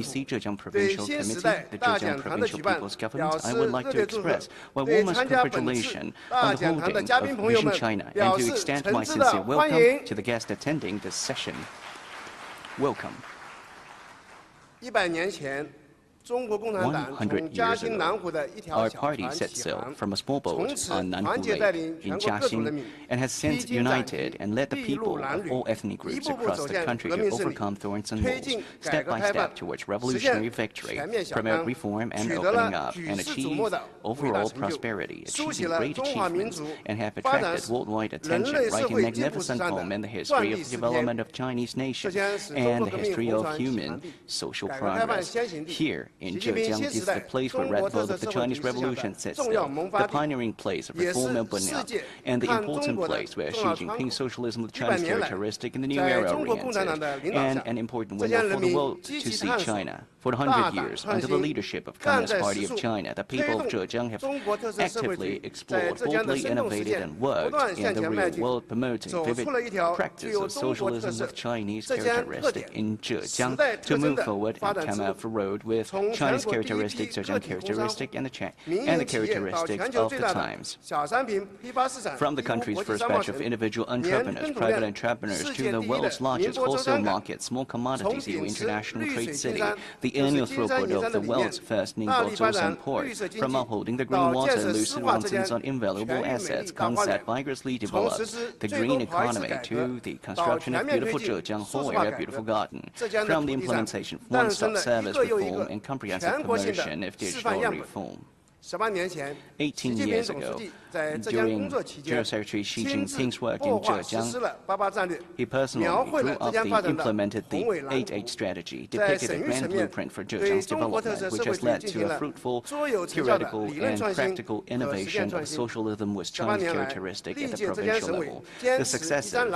PPC Zhejiang Provincial Committee, the Zhejiang Provincial People's Government, I would like to express my warmest congratulations on the holding of VisionChina and to extend my sincere welcome to the guests attending this session. Welcome. 100 years ago, our party set sail from a small boat on Nanhu Lake in Jacques and has since united and led the people of all ethnic groups across the country to overcome thorns and walls, step by step towards revolutionary victory, promote reform and opening up, and achieve overall prosperity, achieving great achievements, and have attracted worldwide attention, writing magnificent poem in the history of the development of Chinese nation and the history of human social progress. Here, in Zhejiang is the place where Red Boat of the Chinese Revolution sits still, the pioneering place of reform opening up, and the important place where Xi Jinping's socialism with Chinese characteristic in the new era oriented, and an important window for the world to see China. For 100 years, under the leadership of Communist Party of China, the people of Zhejiang have actively explored, boldly innovated, and worked in the real world, promoting vivid practice of socialism with Chinese characteristic in Zhejiang to move forward and come out the road with Chinese characteristics, Zhejiang characteristic, and the characteristics of the times. From the country's first batch of individual entrepreneurs, private entrepreneurs, to the world's largest wholesale market, small commodities, international trade city, the annual throughput of the world's first Ningbo Zhoushan port, from upholding the green water, lucid mountains on invaluable assets, concept vigorously developed the green economy, to the construction of beautiful Zhejiang whole area beautiful garden, from the implementation of one-stop service reform and comprehensive promotion of digital reform. 18 years ago, during General Secretary Xi Jinping's work in Zhejiang, he personally implemented the 8-8 strategy, depicted a grand blueprint for Zhejiang's development, which has led to a fruitful theoretical and practical innovation of socialism with Chinese characteristic at the provincial level. The successive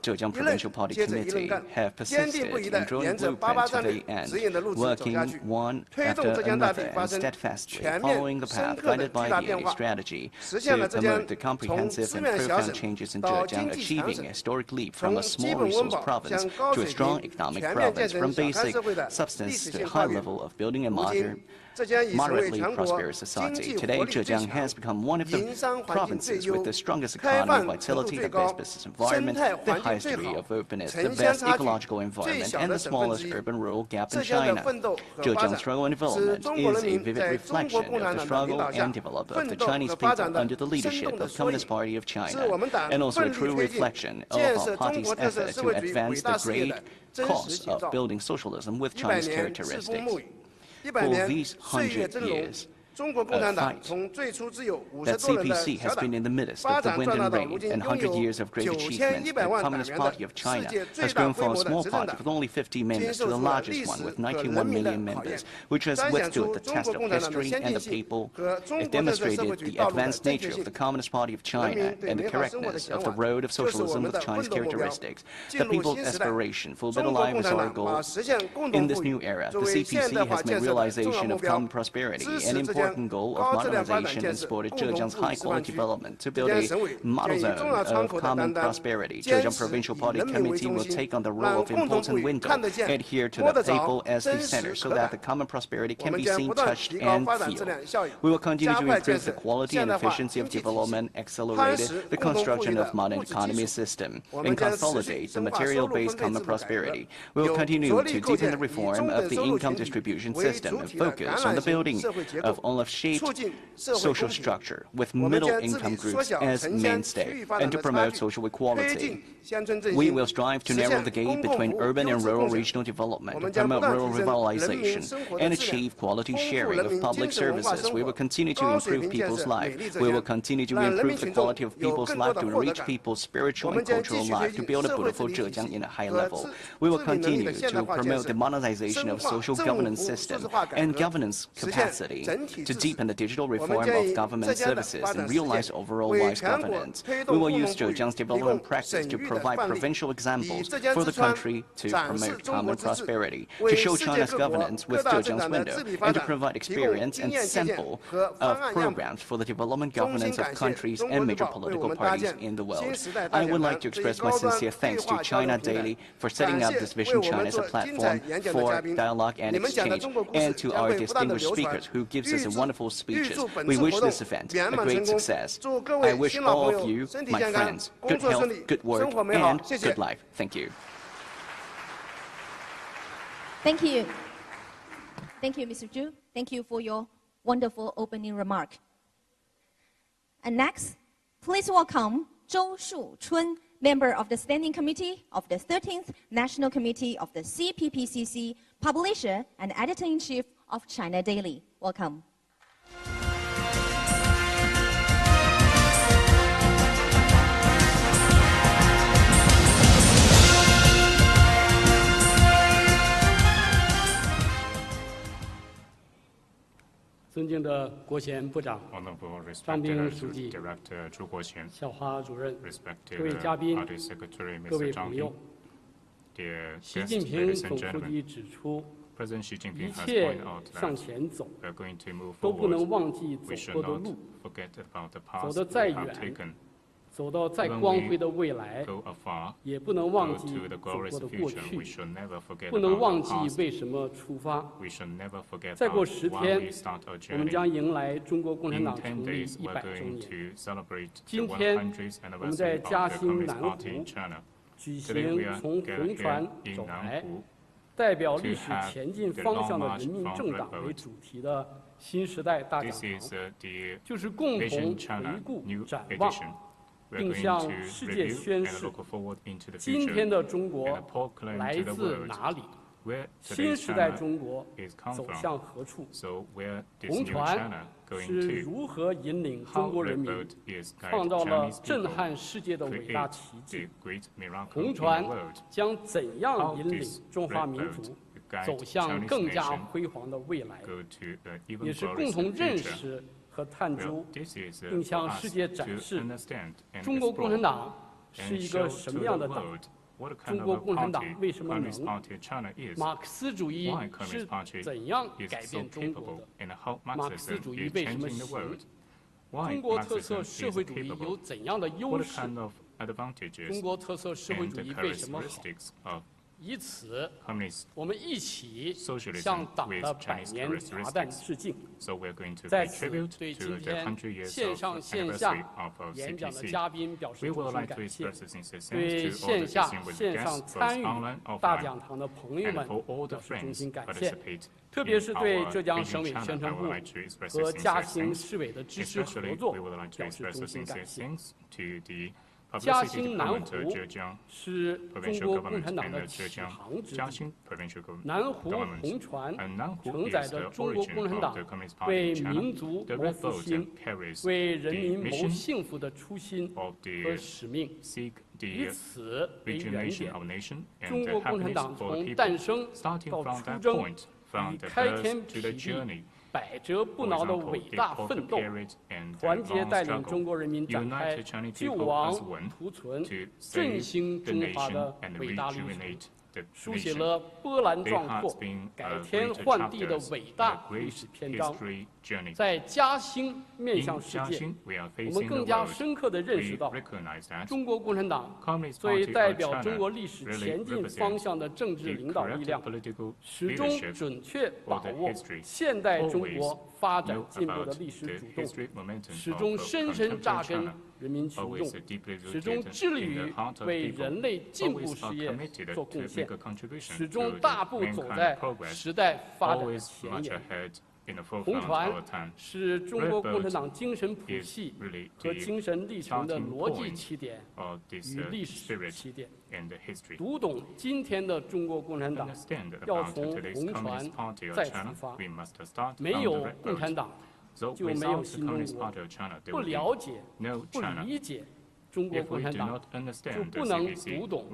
Zhejiang Provincial Party Committee have persisted in drawing blueprint to the end, working one after another and steadfastly following the path guided by the 8 strategy to promote the comprehensive and profound changes in Zhejiang, achieving a historic leap from a small resource province to a strong economic province, from basic substance to a high level of building a moderately prosperous society. Today, Zhejiang has become one of the provinces with the strongest economy, vitality, the best business environment, the highest degree of openness, the best ecological environment, and the smallest urban-rural gap in China. Zhejiang's struggle and development is a vivid reflection of the struggle and development of the Chinese people under the leadership of Communist Party of China, and also a true reflection of our party's effort to advance the great cause of building socialism with Chinese characteristics. For these 100 years, a fight that CPC has been in the midst of the wind and rain, and 100 years of great achievements, the Communist Party of China has grown from a small party with only 50 members to the largest one with 91 million members, which has withstood the test of history and the people. It demonstrated the advanced nature of the Communist Party of China and the correctness of the road of socialism with Chinese characteristics. The people's aspiration for a better life is our goal. In this new era, the CPC has made realization of common prosperity an important goal of modernization and supported Zhejiang's high-quality development to build a model zone of common prosperity. Zhejiang Provincial Party Committee will take on the role of important window, adhere to the people as the center, so that the common prosperity can be seen, touched, and felt. We will continue to improve the quality and efficiency of development, accelerate the construction of modern economy system, and consolidate the material-based common prosperity. We will continue to deepen the reform of the income distribution system and focus on the building of shaped social structure with middle-income groups as mainstay, and to promote social equality. We will strive to narrow the gap between urban and rural regional development, to promote rural revitalization, and achieve quality sharing of public services. We will continue to improve people's life. We will continue to improve the quality of people's life, to enrich people's spiritual and cultural life, to build a beautiful Zhejiang in a high level. We will continue to promote the modernization of social governance system and governance capacity, to deepen the digital reform of government services and realize overall wise governance. We will use Zhejiang's development practice to provide provincial examples for the country to promote common prosperity, to show China's governance with Zhejiang's window, and to provide experience and sample of programs for the development governance of countries and major political parties in the world. I would like to express my sincere thanks to China Daily for setting up this VisionChina as a platform for dialogue and exchange, and to our distinguished speakers who gives us wonderful speeches. We wish this event a great success. I wish all of you, my friends, good health, good work, and good life. Thank you. Thank you. Thank you, Mr. Zhu. Thank you for your wonderful opening remark. And next, please welcome Zhou Shuchun, member of the Standing Committee of the 13th National Committee of the CPPCC, publisher and editor-in-chief of China Daily. Welcome.尊敬的国衔部长张斌书记、校花主任、各位嘉宾、各位朋友，习近平总书记指出，一切向前走，都不能忘记走过的路，走得再远，走到再光辉的未来，也不能忘记走过的过去，不能忘记为什么出发。再过10天，我们将迎来中国共产党成立100周年。今天，我们在嘉兴南湖举行从红船走来，代表历史前进方向的人民政党为主题的新时代大讲堂，就是共同回顾展望，并向世界宣示，今天的中国来自哪里，新时代中国走向何处，红船是如何引领中国人民创造了震撼世界的伟大奇迹，红船将怎样引领中华民族走向更加辉煌的未来，也是共同认识和探究，并向世界展示中国共产党是一个什么样的党，中国共产党为什么能，马克思主义是怎样改变中国的，马克思主义为什么行，中国特色社会主义有怎样的优势，中国特色社会主义为什么好。以此，我们一起向党的100年华诞致敬。在此，对今天线上线下演讲的嘉宾表示衷心感谢，对线下线上参与大讲堂的朋友们表示衷心感谢，特别是对浙江省委宣传部和嘉兴市委的支持合作表示衷心感谢。嘉兴南湖是中国共产党的启航之地，南湖红船承载着中国共产党为民族谋复兴、为人民谋幸福的初心和使命。以此为原点，中国共产党从诞生到出征，以开天辟地、百折不挠的伟大奋斗，团结带领中国人民展开救亡图存、振兴中华的伟大历程，书写了波澜壮阔、改天换地的伟大历史篇章。在嘉兴面向世界，我们更加深刻地认识到，中国共产党作为代表中国历史前进方向的政治领导力量，始终准确把握现代中国发展进步的历史主动，始终深深扎根人民群众，始终致力于为人类进步事业做贡献，始终大步走在时代发展的前沿。红船是中国共产党精神谱系和精神历程的逻辑起点与历史起点。读懂今天的中国共产党，要从红船再出发。没有共产党，就没有新中国。不了解、不理解中国共产党，就不能读懂、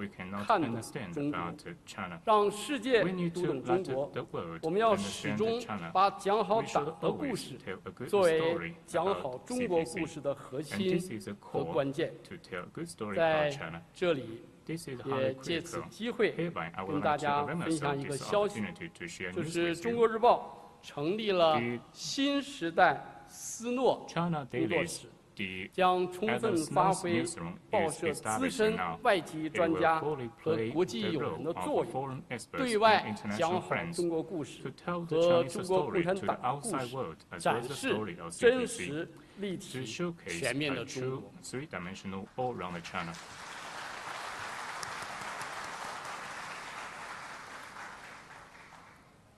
看懂中国，让世界读懂中国。我们要始终把讲好党的故事作为讲好中国故事的核心和关键。在这里，也借此机会跟大家分享一个消息，就是《中国日报》成立了新时代斯诺工作室。将充分发挥报社资深外籍专家和国际友人的作用，对外讲好中国故事和中国共产党的故事，展示真实、立体、全面的中国。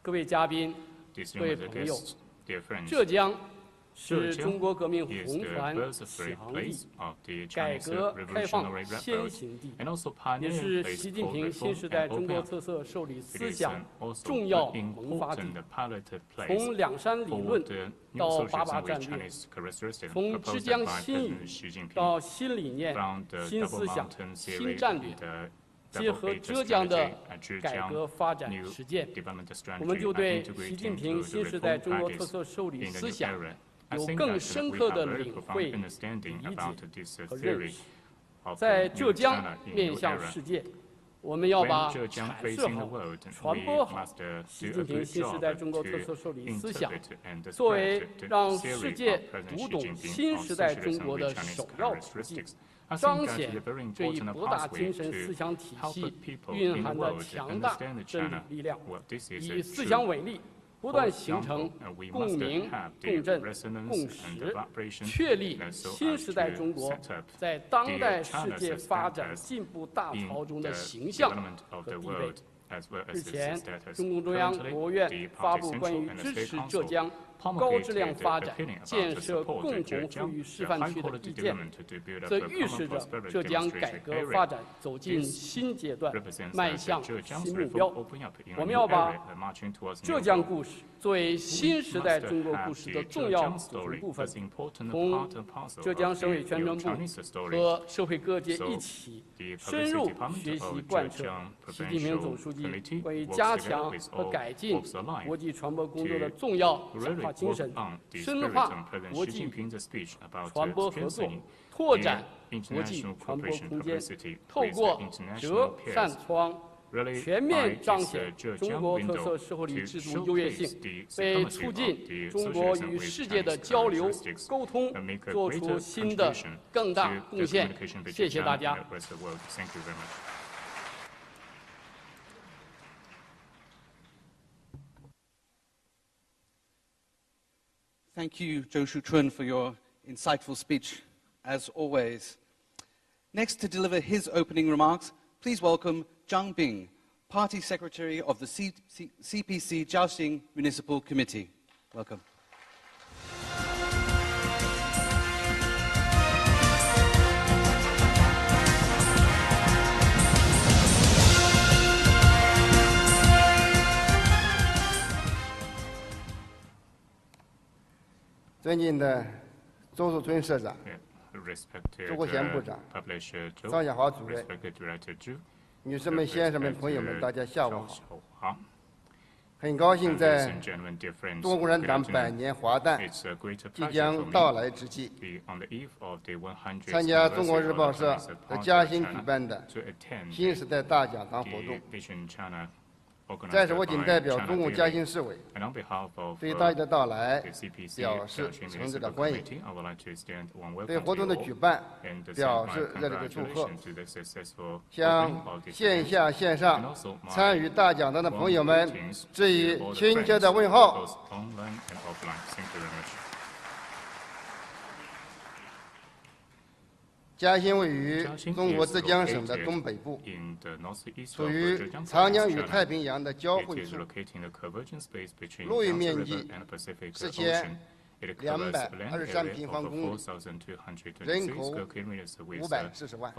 各位嘉宾、各位朋友，浙江是中国革命红船起航地、改革开放先行地，也是习近平新时代中国特色受理思想重要萌发地。从两山理论到八八战略，从之江新语到新理念、新思想、新战略，结合浙江的改革发展实践，我们就对习近平新时代中国特色受理思想有更深刻的领会、理解和认识。在浙江面向世界，我们要把阐释好、传播好习近平新时代中国特色受理思想，作为让世界读懂新时代中国的首要途径，彰显这一博大精神思想体系蕴含的强大真理力量，以思想为例，不断形成共鸣、共振、共识，确立新时代中国在当代世界发展进步大潮中的形象和地位。日前，中共中央、国务院发布关于支持浙江高质量发展、建设共同富裕示范区的意见，则预示着浙江改革发展走进新阶段，迈向新目标。我们要把浙江故事作为新时代中国故事的重要组成部分，同浙江省委宣传部和社会各界一起深入学习贯彻习近平总书记关于加强和改进国际传播工作的重要讲话精神，深化国际传播合作，拓展国际传播空间，透过折扇窗，全面彰显中国特色社会主义制度优越性，为促进中国与世界的交流沟通做出新的更大贡献。谢谢大家。Thank you, Zhou Shuchun, for your insightful speech, as always. Next to deliver his opening remarks, please welcome Zhang Bing, Party Secretary of the CPC Jiaxing Municipal Committee. Welcome.尊敬的周树春社长、周国贤部长、张晓华主任、女士们、先生们、朋友们，大家下午好！很高兴在中国共产党100年华诞即将到来之际，参加中国日报社在嘉兴举办的新时代大讲堂活动。在此，我仅代表中共嘉兴市委对大家的到来表示诚挚的欢迎，对活动的举办表示热烈的祝贺，向线下线上参与大讲堂的朋友们致以亲切的问候。嘉兴位于中国浙江省的东北部，处于长江与太平洋的交汇处，陆域面积4223平方公里，人口540万。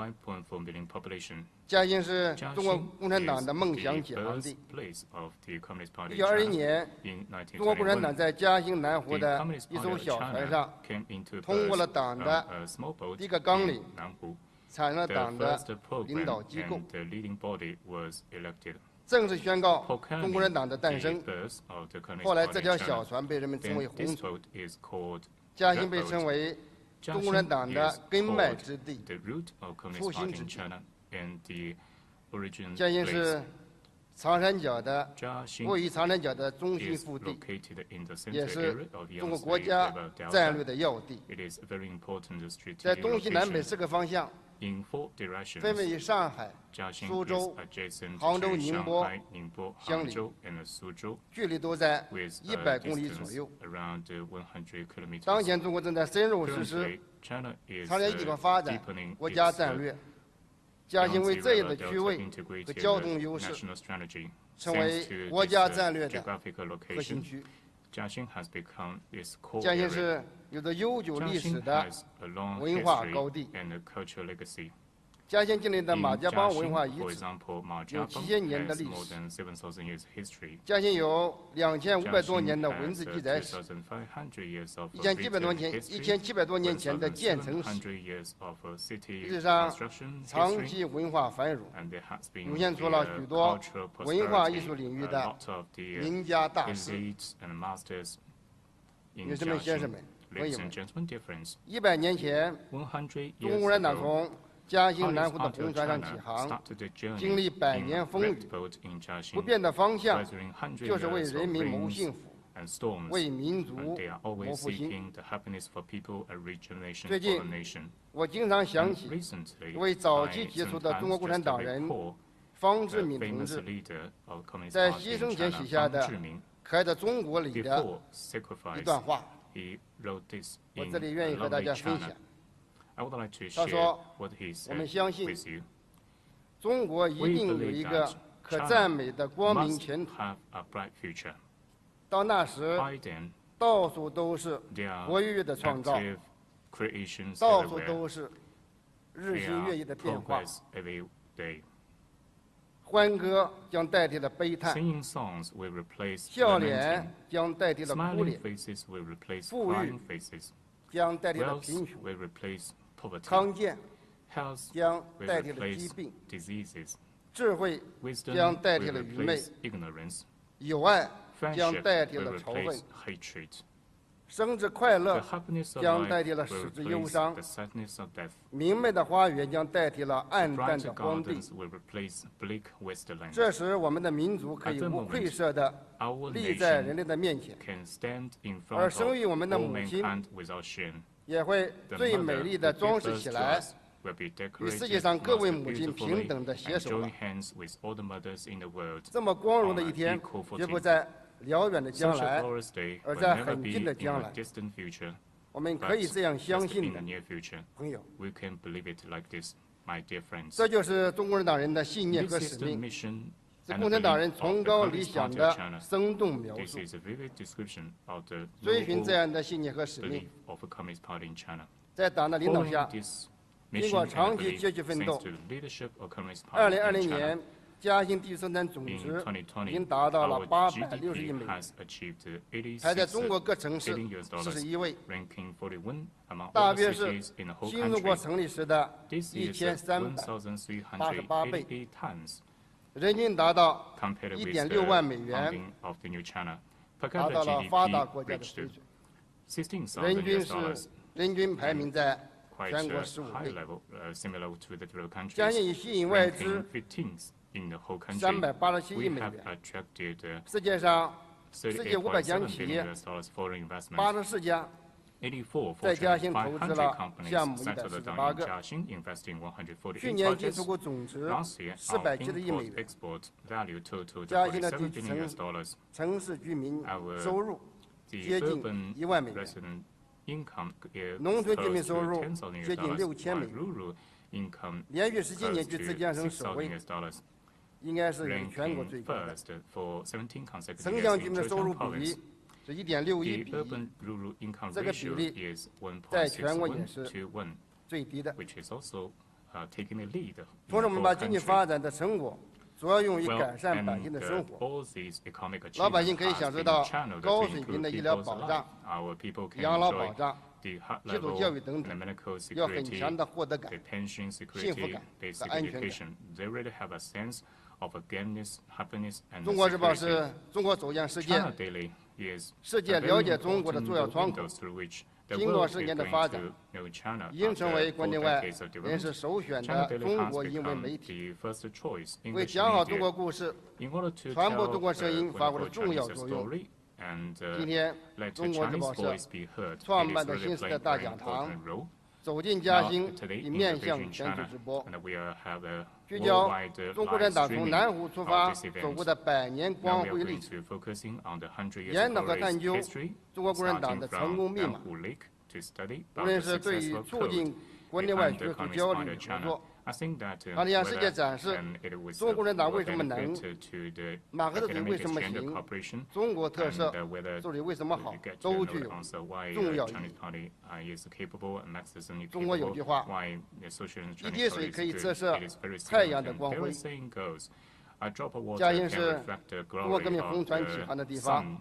嘉兴是中国共产党的梦想解放地。1921年，中国共产党在嘉兴南湖的一艘小船上通过了党的第一个纲领，产生了 the 党的 first 领导 program 机构， and the leading body was elected. 正式宣告 Proclaiming 中国人党的诞生。 the birth of the Communist 后来 Party 这 in 条 China. 小船被人们称为 Then 红 this 船， boat is called 嘉兴 Red 被 boat. 称为中国 Jiaxing 人党的 is 根脉 called 之地。 the root of Communist 复兴 Party 之 in 地 China and the origin 嘉兴 place. 是长三角的 Jiaxing 位于长三角的中心 is 腹地， located in the 也 central 是 area of 中国 Yangtze 国家 River 战略 Delta. 的要地。 It is a very important 在 strategic 东西南北 location 4个方向， in 4 directions. 分别与上海、 Jiaxing 苏 is 州、 adjacent 杭州、 to 宁波 Shanghai, Ningbo, 相邻 Hangzhou, and Suzhou, 距离都在 with 100公里左 distance 右。 around 100 kilometers. 当前，中国正在深入实施 Currently, China is 长江以北发展 deepening 国家 its 战略。嘉兴为 Yangtze 这样 River 的区 Delta 位和 integrated 交通优势， national strategy. 成为 Thanks to 国家 this 战略的 geographical 核心 location, 区。 Jiaxing has become its core 嘉兴 area. 是有着悠久历史 Jiaxing 的 has a long 文化 history 高地。 and a cultural legacy. 嘉兴境内的 In 马家浜文化 Jiaxing, 遗 for 址， example, Ma 有 Jiabang 7000年的 has 历 more 史。 than 7,000 years history. 嘉兴有2500多 Jiaxing 年的文 has 字记载史， 2,500 years of 1700多 written 年 history, 1700多年前的建成史， 1,700 years of city 历史上 construction 长 history, 期文化繁荣， and there has been 涌现出了 the 许多 cultural 文化 prosperity, 艺术领域 a 的 lot of the 名家大师。 elites and masters in 女士们、先生 Jiaxing. 们、朋 Ladies 友们 and，gentlemen, difference. 100年前， 100中 years 国共产党 ago, 从嘉兴南 Pires 湖的 until 红船上 China 起航， started the journey 经历100 in 年风 red 雨， boat in Jiaxing, 不变的方向 weathering 100就是为 years 人 of 民谋 rains 幸福， and storms, 为民族 and they are 谋 always 复兴。 seeking the happiness for people and regeneration 最近 for the nation. 我经常想 And 起 recently, 一位早 I 期杰出的中 sometimes 国共产 just 党人 recall 方 the 志敏同 famous 志 leader of Communist 在 Party 牺 in 牲前 China, 写下 Fang 的 Zhimin. 《可爱的中国》里的 Before 一 sacrifice, 段话， he wrote this 我 in 这里愿意和大 lovely 家分 China. 享。 I would like to 他 share 说 what he 我们 said 相信 with you. 中国一定有一个可赞美的光明 Must 前途， have a bright future. 到那时， By then, 到处都是 there 活 are 跃跃的创造， active creations 到处 everywhere. 都是日 There 新月异 are 的变化。 progress every day. 欢歌将代替了悲叹， Singing songs will replace 笑 lamenting. 脸将代替了哭 Smiling 脸， faces will replace 富裕 crying faces. 将代替了 Wealth 贫穷， will replace poverty. 康健 Health 将 will 代替了疾 replace 病， diseases. 智慧 Wisdom 将代 will 替了愚昧， replace ignorance. 友爱将 Friendship 代替 will 了仇恨 replace，hatred. 生之快 The 乐 happiness of 将 life 代替了 will 使之忧 replace 伤 the，sadness of death. 明媚的花园将代替了暗淡 Brighter 的荒地。 gardens will replace bleak wastelands. 这时，我们的民族可以 At the 无 moment, 愧色地 Our 立在人 nation 类的面前， can stand in 而 front 生育我 of 们的 all 母亲 mankind without shame. 也会 The 最 mother 美丽 who 的 gives 装饰 birth 起 to 来， us will be 与世界 decorated 上各位 most 母亲 beautifully 平等地携 and 手了 join。hands with all the mothers in the world. 这么光荣的一 On 天 an equal，footing. 绝不在遥远的将 Such a 来， glorious day 而 will 在 never 很 be 近的 in 将 a 来。 distant future, 我们 but 可以这样相 just 信 in 的 the，near future. 朋友， We can believe it like this, my dear friends. 这就是中国人党人的信念 This 和 is 使 the 命， mission 是 and 共 the 产党 belief 人 of 崇 the 高理 Communist 想 Party 的 of China. 生动描 This 述。 is a vivid description of the 追寻 noble 这样的信念和使 belief 命， of the Communist Party in China. 在党的领导 Following 下， this 经 mission 过 and 长期 belief, 阶级奋 thanks 斗 to the leadership of Communist Party in 2020 China, 年嘉兴地区生产总 in 值已 2020, 经达到了 our 860亿 GDP 美元， has achieved 排在中国 86各城市 billion US dollars, 41位， ranking 41 among 大 all the 约是 cities in the whole 新中国 country. 成立时的 This is 1388 1,388 times 人均达到 compared with 1.6万美 the 元， founding of the new China. Per 达 capita 到了发达 GDP 国家的 reached 水准， 16,000 人均 US dollars, 是人均排名在 quite 全国 a 15 high 位。 level, similar to the developed 嘉 countries, 兴已吸引外 ranking 资 15th in the whole country. 387 We 亿美 have 元， attracted 世界上世界500家 38.7 企业 billion US dollars foreign investment. 84家 84在嘉 Fortune 兴投资 500了 companies 项目 settled 148 down in 个， Jiaxing, investing 去 148年进 projects. 出口总值 Last year, our 470亿美 import 元， export value totaled 嘉兴的 47 地 billion US 层 dollars. 城市居民 Our 收入 The 接近 urban 1万美元， resident income is 农村居民 close 收 to 入 10,000 US 接近 dollars, 6000 美 while 元， rural income 连续17 close 年 to 居浙江省首 6,000 位， US dollars, 应该是全国 ranking 最高的。 first for 17 consecutive 城 years 乡居 in 民的收入 Zhejiang 比 province. 是1.61 The 比 urban-rural income 这个比 ratio 例 is 在全国也 1.61 是 to 1, 最低的。 which is also taking the lead 同时，我 in 们 the 把 whole 经济 country. 发展的成果主要用于改善百姓的生活。老百姓可以享受到高水平的医疗保障、养老保障、基础教育等等，要很强的获得感、幸福感和安全感。中国日报是中国走向世界、世界了解中国的重要窗口。经过10年的发展，已经成为国内外人士首选的中国英文媒体，为讲好中国故事、传播中国声音发挥了重要作用。今天，中国日报社创办的新时代大讲堂走进嘉兴，已面向全球直播，聚焦中国共产党从南湖出发走过的100年光辉历史，研讨和探究中国共产党的成功密码。无论是对于促进国内外学术交流合作，还是向世界展示中国共产党为什么能，马克思主义为什么行，中国特色这里为什么好，都具有重要意义。中国有句话，一滴水可以折射太阳的光辉。嘉兴是中国革命红船起航的地方，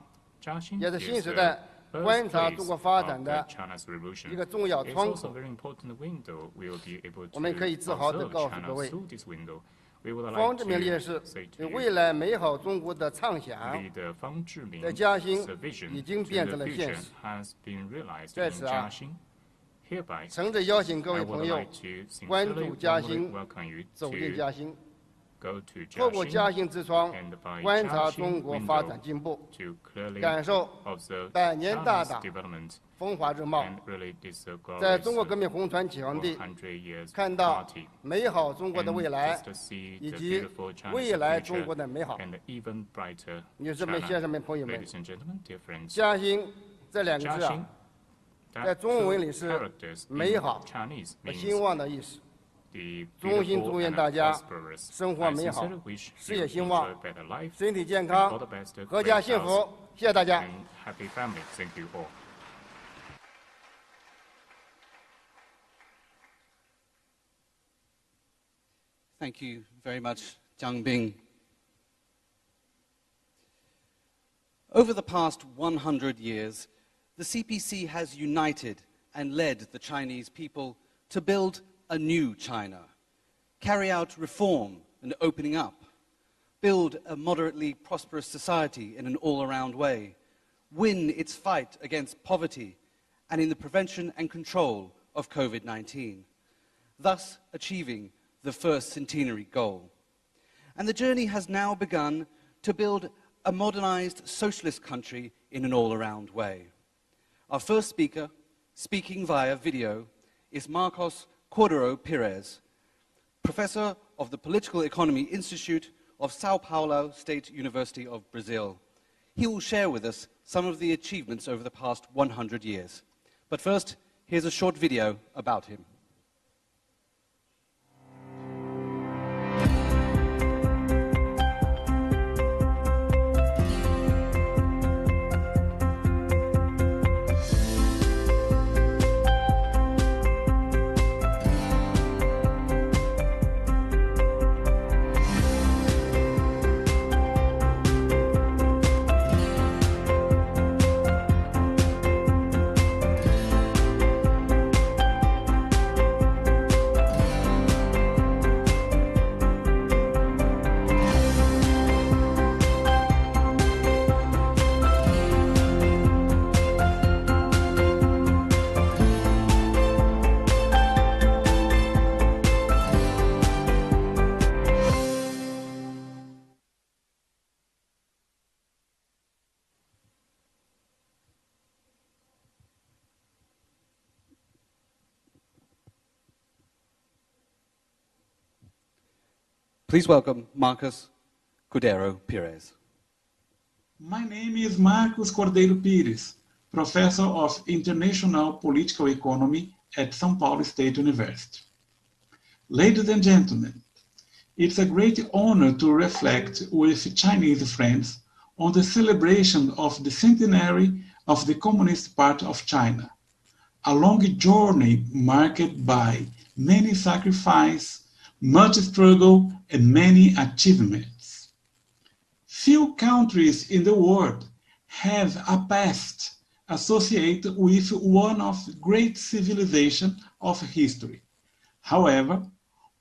也是新时代观察中国发展的一个重要窗口。我们可以自豪地告诉各位，方志敏烈士对未来美好中国的畅想，在嘉兴已经变成了现实。在此诚挚邀请各位朋友关注嘉兴，走进嘉兴，透过嘉兴之窗观察中国发展进步，感受100年大党风华正茂，在中国革命红船起航地看到美好中国的未来，以及未来中国的美好。女士们、先生们、朋友们，嘉兴这2个字在中文里是美好和兴旺的意思。衷心祝愿大家生活美好，事业兴旺，身体健康，阖家幸福。谢谢大家。Thank you very much, Zhang Bing. Over the past 100 years, the CPC has united and led the Chinese people to build a new China, carry out reform and opening up, build a moderately prosperous society in an all-around way, win its fight against poverty and in the prevention and control of COVID-19, thus achieving the first centenary goal. And the journey has now begun to build a modernized socialist country in an all-around way. Our first speaker, speaking via video, is Cordeiro Pires, professor of the Political Economy Institute of Sao Paulo State University of Brazil. He will share with us some of the achievements over the past 100 years. But first, here's a short video about him. Please welcome Cordeiro Pires. My name is Cordeiro Pires, Professor of International Political Economy at São Paulo State University. Ladies and gentlemen, it's a great honor to reflect with Chinese friends on the celebration of the centenary of the Communist Party of China, a long journey marked by many sacrifices, much struggle, and many achievements. Few countries in the world have a past associated with one of the great civilizations of history. However,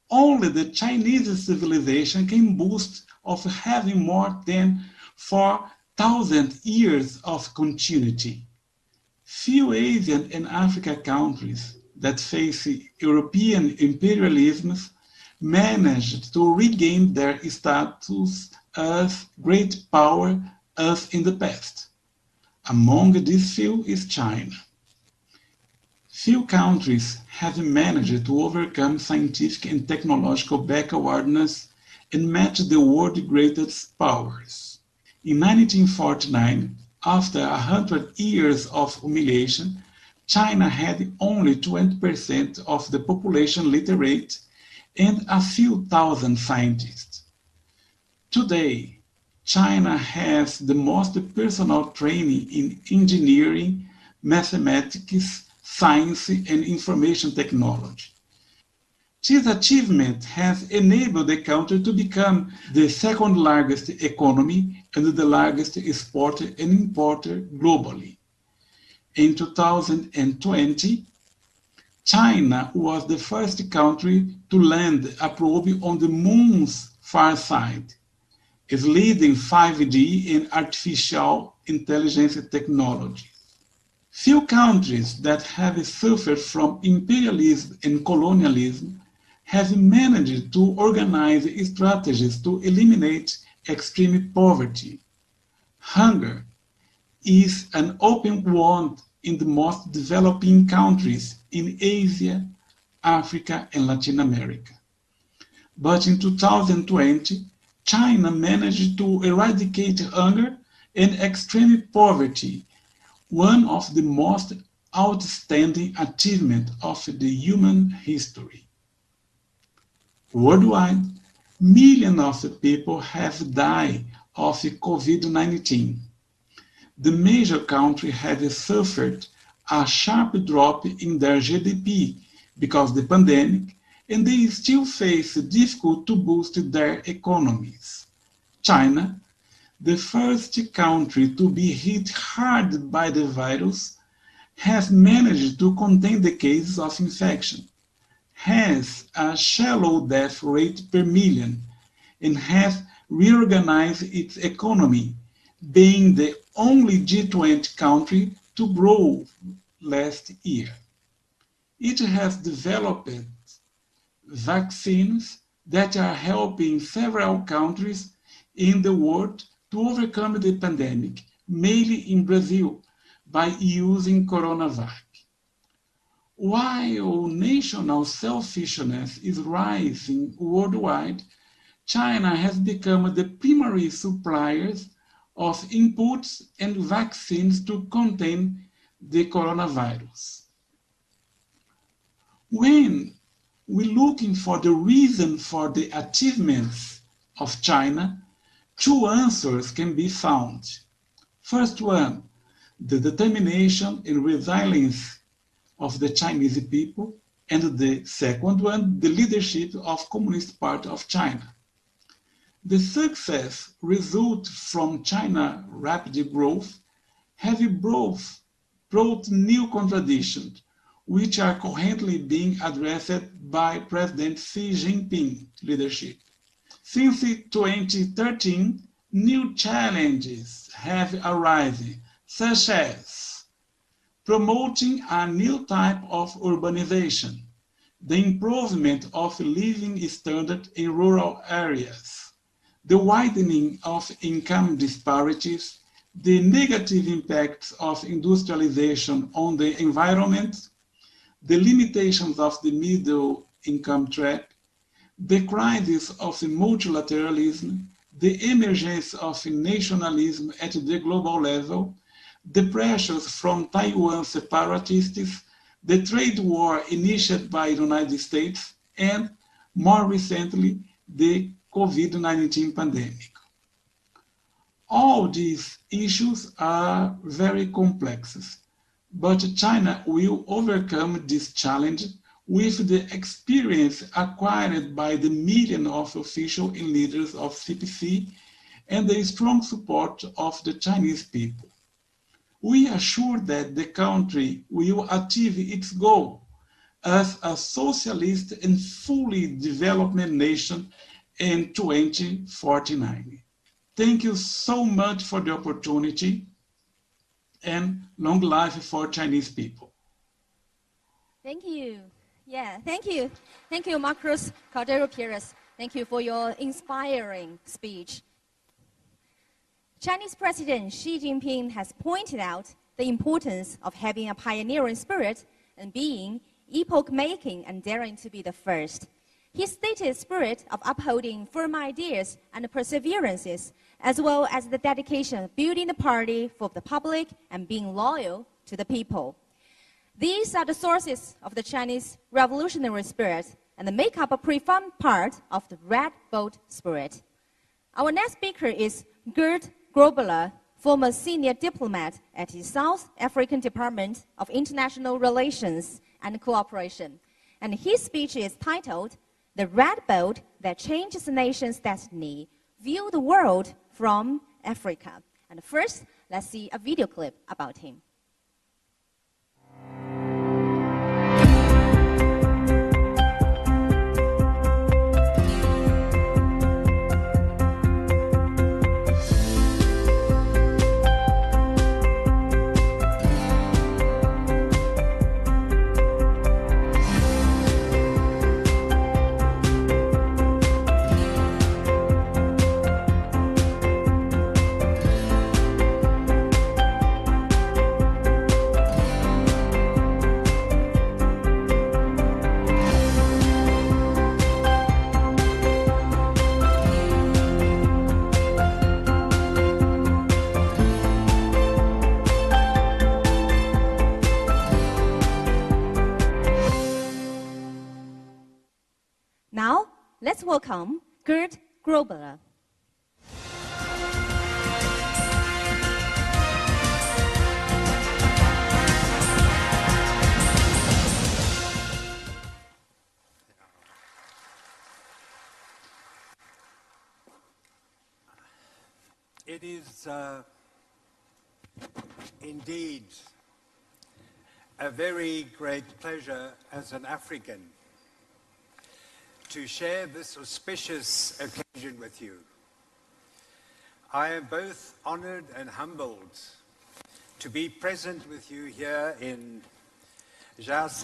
only the Chinese civilization can boast of having more than 4,000 years of continuity. Few Asian and African countries that face European imperialism managed to regain their status as great power as in the past. Among these few is China. Few countries have managed to overcome scientific and technological backwardness and match the world's greatest powers. In 1949, after 100 years of humiliation, China had only 20% of the population literate and a few thousand scientists. Today, China has the most personal training in engineering, mathematics, science, and information technology. This achievement has enabled the country to become the second largest economy and the largest exporter and importer globally. In 2020, China was the first country to land a probe on the moon's far side, is leading 5G in artificial intelligence technology. Few countries that have suffered from imperialism and colonialism have managed to organize strategies to eliminate extreme poverty. Hunger is an open wound in the most developing countries in Asia, Africa, and Latin America. But in 2020, China managed to eradicate hunger and extreme poverty, one of the most outstanding achievements of the human history. Worldwide, millions of people have died of COVID-19. The major countries have suffered a sharp drop in their GDP because of the pandemic, and they still face difficulty to boost their economies. China, the first country to be hit hard by the virus, has managed to contain the cases of infection, has a shallow death rate per million, and has reorganized its economy, being the only G20 country to grow last year. It has developed vaccines that are helping several countries in the world to overcome the pandemic, mainly in Brazil, by using CoronaVac. While national selfishness is rising worldwide, China has become the primary suppliers of inputs and vaccines to contain the coronavirus. When we're looking for the reason for the achievements of China, two answers can be found. First one, the determination and resilience of the Chinese people, and the second one, the leadership of Communist Party of China. The success result from China's rapid growth have brought new contradictions, which are currently being addressed by President Xi Jinping leadership. Since 2013, new challenges have arisen, such as promoting a new type of urbanization, the improvement of living standards in rural areas, the widening of income disparities, the negative impacts of industrialization on the environment, the limitations of the middle income trap, the crisis of multilateralism, the emergence of nationalism at the global level, the pressures from Taiwan separatists, the trade war initiated by the United States, and more recently, the COVID-19 pandemic. All these issues are very complex, but China will overcome this challenge with the experience acquired by the millions of officials and leaders of CPC and the strong support of the Chinese people. We are sure that the country will achieve its goal as a socialist and fully developed nation in 2049. Thank you so much for the opportunity, and long life for Chinese people. Thank you. Yeah, thank you. Thank you, Marcos Cordeiro Pires. Thank you for your inspiring speech. Chinese President Xi Jinping has pointed out the importance of having a pioneering spirit and being epoch-making and daring to be the first. His stated spirit of upholding firm ideas and perseverances, as well as the dedication of building the party for the public and being loyal to the people. These are the sources of the Chinese revolutionary spirit and they make up a profound part of the Red Boat spirit. Our next speaker is Gert Grobler, former senior diplomat at the South African Department of International Relations and Cooperation. And his speech is titled, "The Red Boat That Changes a Nation's Destiny, View the World from Africa." And first, let's see a video clip about him. Now, let's welcome Gert Grobler. It is indeed a very great pleasure as an African to share this auspicious occasion with you. I am both honored and humbled to be present with you here in Jacques,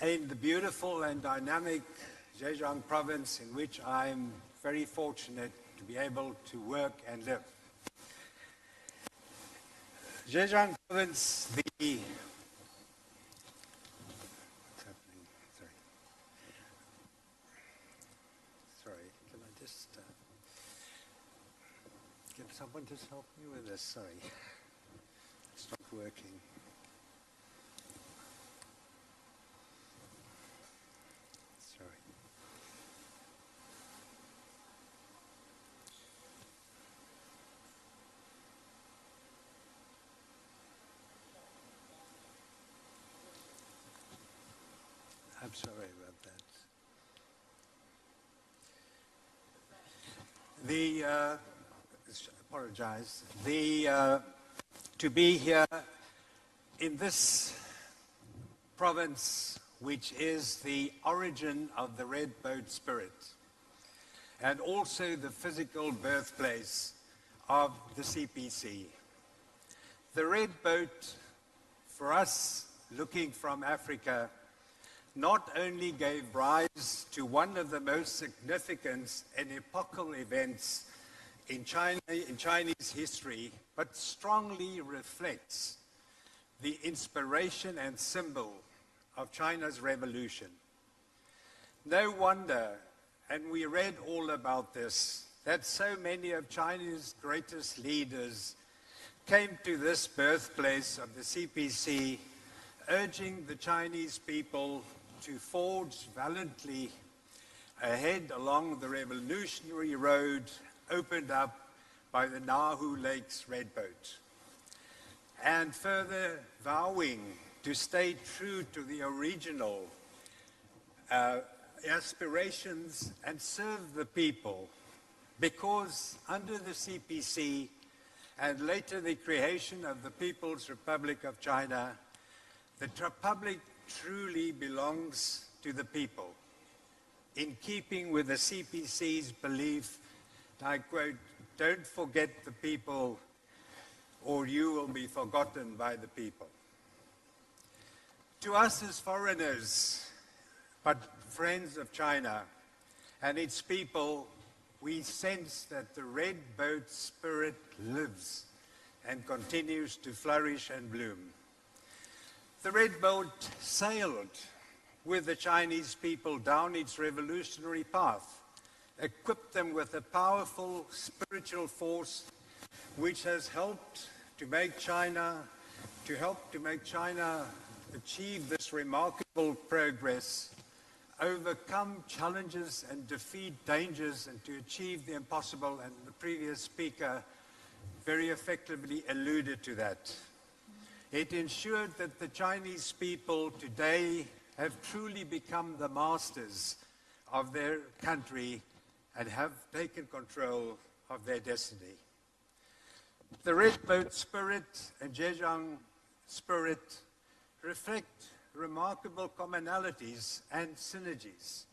in the beautiful and dynamic Zhejiang province, in which I am very fortunate to be able to work and live. Zhejiang province, Can someone just help me with this? Sorry. It's not working. Sorry. I'm sorry about that. Apologize. To be here in this province, which is the origin of the Red Boat spirit, and also the physical birthplace of the CPC. The Red Boat, for us looking from Africa, not only gave rise to one of the most significant and epochal events in Chinese history, but strongly reflects the inspiration and symbol of China's revolution. No wonder, and we read all about this, that so many of China's greatest leaders came to this birthplace of the CPC, urging the Chinese people to forge valiantly ahead along the revolutionary road opened up by the Nahu Lakes Red Boat, and further vowing to stay true to the original aspirations and serve the people, because under the CPC and later the creation of the People's Republic of China, the Republic truly belongs to the people, in keeping with the CPC's belief, I quote, "Don't forget the people or you will be forgotten by the people." To us as foreigners, but friends of China and its people, we sense that the red boat spirit lives and continues to flourish and bloom. The red boat sailed with the Chinese people down its revolutionary path, equipped them with a powerful spiritual force which has helped to make China achieve this remarkable progress, overcome challenges and defeat dangers, and to achieve the impossible. And the previous speaker very effectively alluded to that. It ensured that the Chinese people today have truly become the masters of their country and have taken control of their destiny. The red boat spirit and Zhejiang spirit reflect remarkable commonalities and synergies,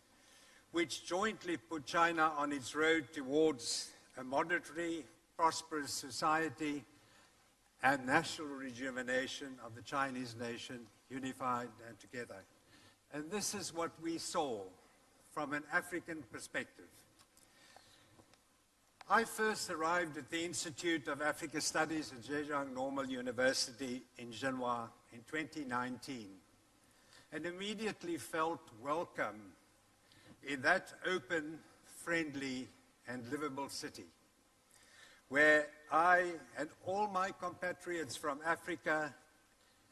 which jointly put China on its road towards a moderately prosperous society and national rejuvenation of the Chinese nation, unified and together. And this is what we saw from an African perspective. I first arrived at the Institute of Africa Studies at Zhejiang Normal University in Genwa in 2019, and immediately felt welcome in that open, friendly, and livable city, where I and all my compatriots from Africa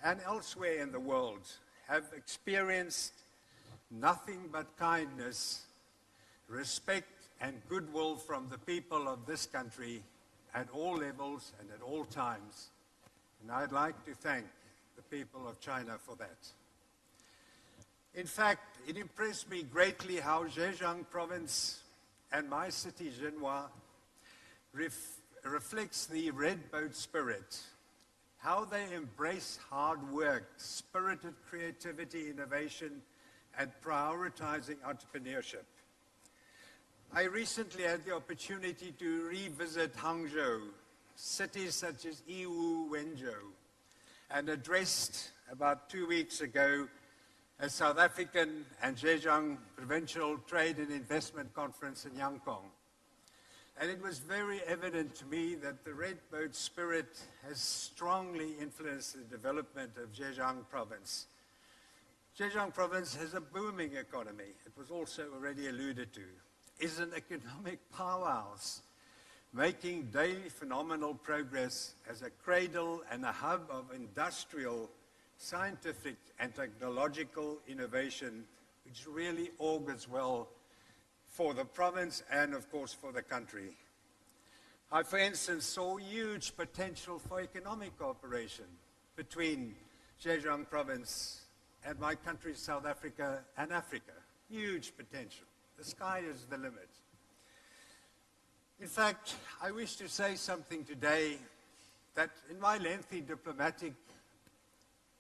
and elsewhere in the world have experienced nothing but kindness, respect, and goodwill from the people of this country at all levels and at all times. And I'd like to thank the people of China for that. In fact, it impressed me greatly how Zhejiang province and my city, Genwa, reflects the red boat spirit, how they embrace hard work, spirited creativity, innovation, and prioritizing entrepreneurship. I recently had the opportunity to revisit Hangzhou, cities such as Yiwu, Wenzhou, and addressed about 2 weeks ago a South African and Zhejiang Provincial Trade and Investment Conference in Yangkong. And it was very evident to me that the red boat spirit has strongly influenced the development of Zhejiang province. Zhejiang province has a booming economy. It was also already alluded to. Is an economic powerhouse, making daily phenomenal progress as a cradle and a hub of industrial, scientific, and technological innovation, which really augurs well for the province and, of course, for the country. I, for instance, saw huge potential for economic cooperation between Zhejiang province and my country, South Africa, and Africa. Huge potential. The sky is the limit. In fact, I wish to say something today that in my lengthy diplomatic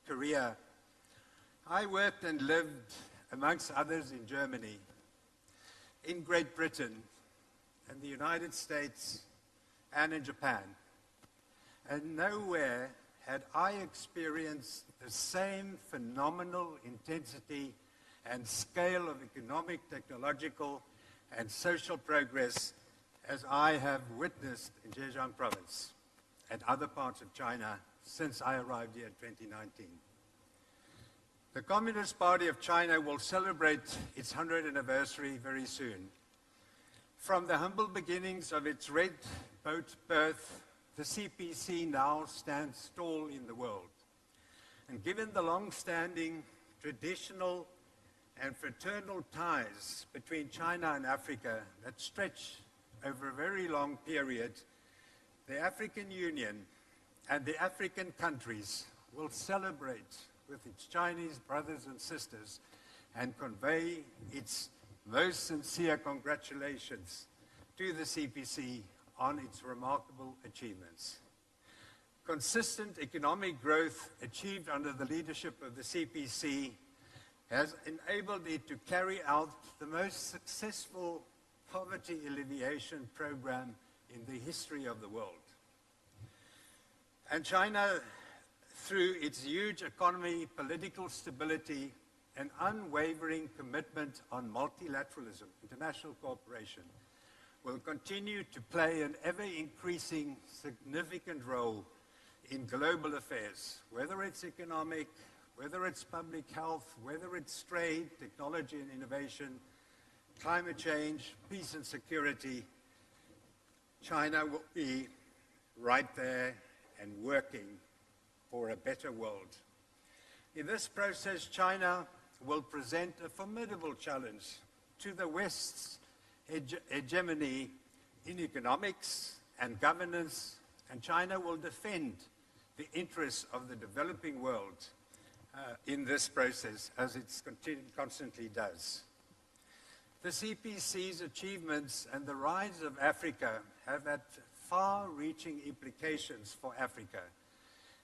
career, I worked and lived, amongst others, in Germany, in Great Britain, in the United States, and in Japan. And nowhere had I experienced the same phenomenal intensity and scale of economic, technological, and social progress as I have witnessed in Zhejiang province and other parts of China since I arrived here in 2019. The Communist Party of China will celebrate its 100th anniversary very soon. From the humble beginnings of its red boat birth, the CPC now stands tall in the world. And given the long-standing traditional and fraternal ties between China and Africa that stretch over a very long period, the African Union and the African countries will celebrate with its Chinese brothers and sisters and convey its most sincere congratulations to the CPC on its remarkable achievements. Consistent economic growth achieved under the leadership of the CPC has enabled it to carry out the most successful poverty alleviation program in the history of the world. And China, through its huge economy, political stability, and unwavering commitment on multilateralism, international cooperation, will continue to play an ever-increasing significant role in global affairs, whether it's economic, whether it's public health, whether it's trade, technology and innovation, climate change, peace and security. China will be right there and working for a better world. In this process, China will present a formidable challenge to the West's hegemony in economics and governance, and China will defend the interests of the developing world in this process, as it constantly does. The CPC's achievements and the rise of Africa have had far-reaching implications for Africa.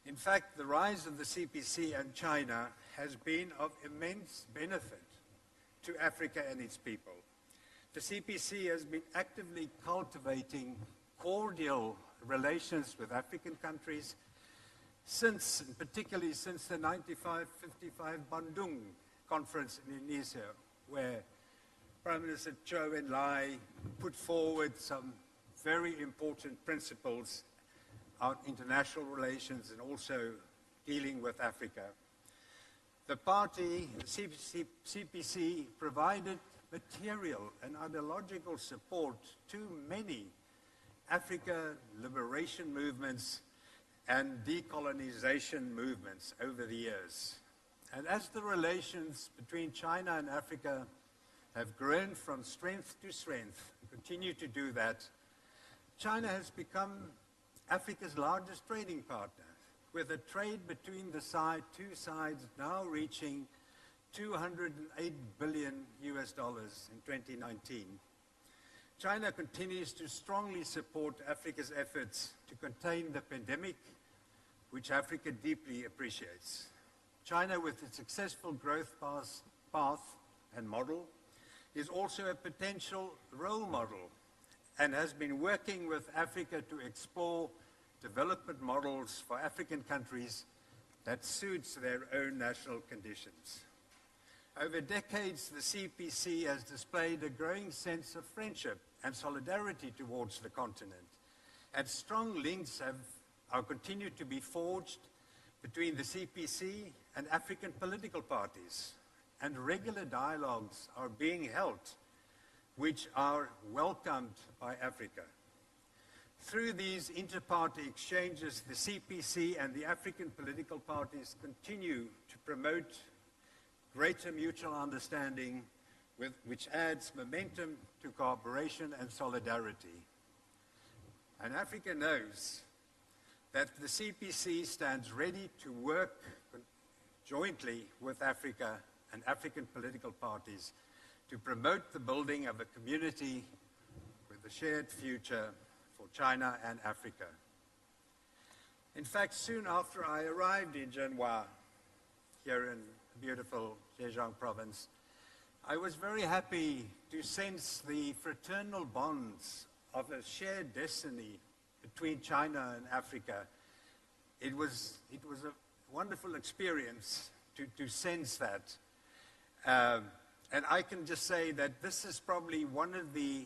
In fact, the rise of the CPC and China has been of immense benefit to Africa and its people. The CPC has been actively cultivating cordial relations with African countries particularly since the 95-55 Bandung conference in Indonesia, where Prime Minister Zhou Enlai put forward some very important principles on international relations and also dealing with Africa. The party, the CPC, provided material and ideological support to many Africa liberation movements and decolonization movements over the years. And as the relations between China and Africa have grown from strength to strength, and continue to do that, China has become Africa's largest trading partner, with a trade between the two sides now reaching $208 billion in 2019. China continues to strongly support Africa's efforts to contain the pandemic, which Africa deeply appreciates. China, with its successful growth path and model, is also a potential role model and has been working with Africa to explore development models for African countries that suits their own national conditions. Over decades, the CPC has displayed a growing sense of friendship and solidarity towards the continent, and strong links are continued to be forged between the CPC and African political parties, and regular dialogues are being held, which are welcomed by Africa. Through these inter-party exchanges, the CPC and the African political parties continue to promote greater mutual understanding, which adds momentum to cooperation and solidarity. And Africa knows that the CPC stands ready to work jointly with Africa and African political parties to promote the building of a community with a shared future for China and Africa. In fact, soon after I arrived in Zhenhua, here in beautiful Zhejiang province, I was very happy to sense the fraternal bonds of a shared destiny between China and Africa. It was a wonderful experience to sense that. And I can just say that this is probably one of the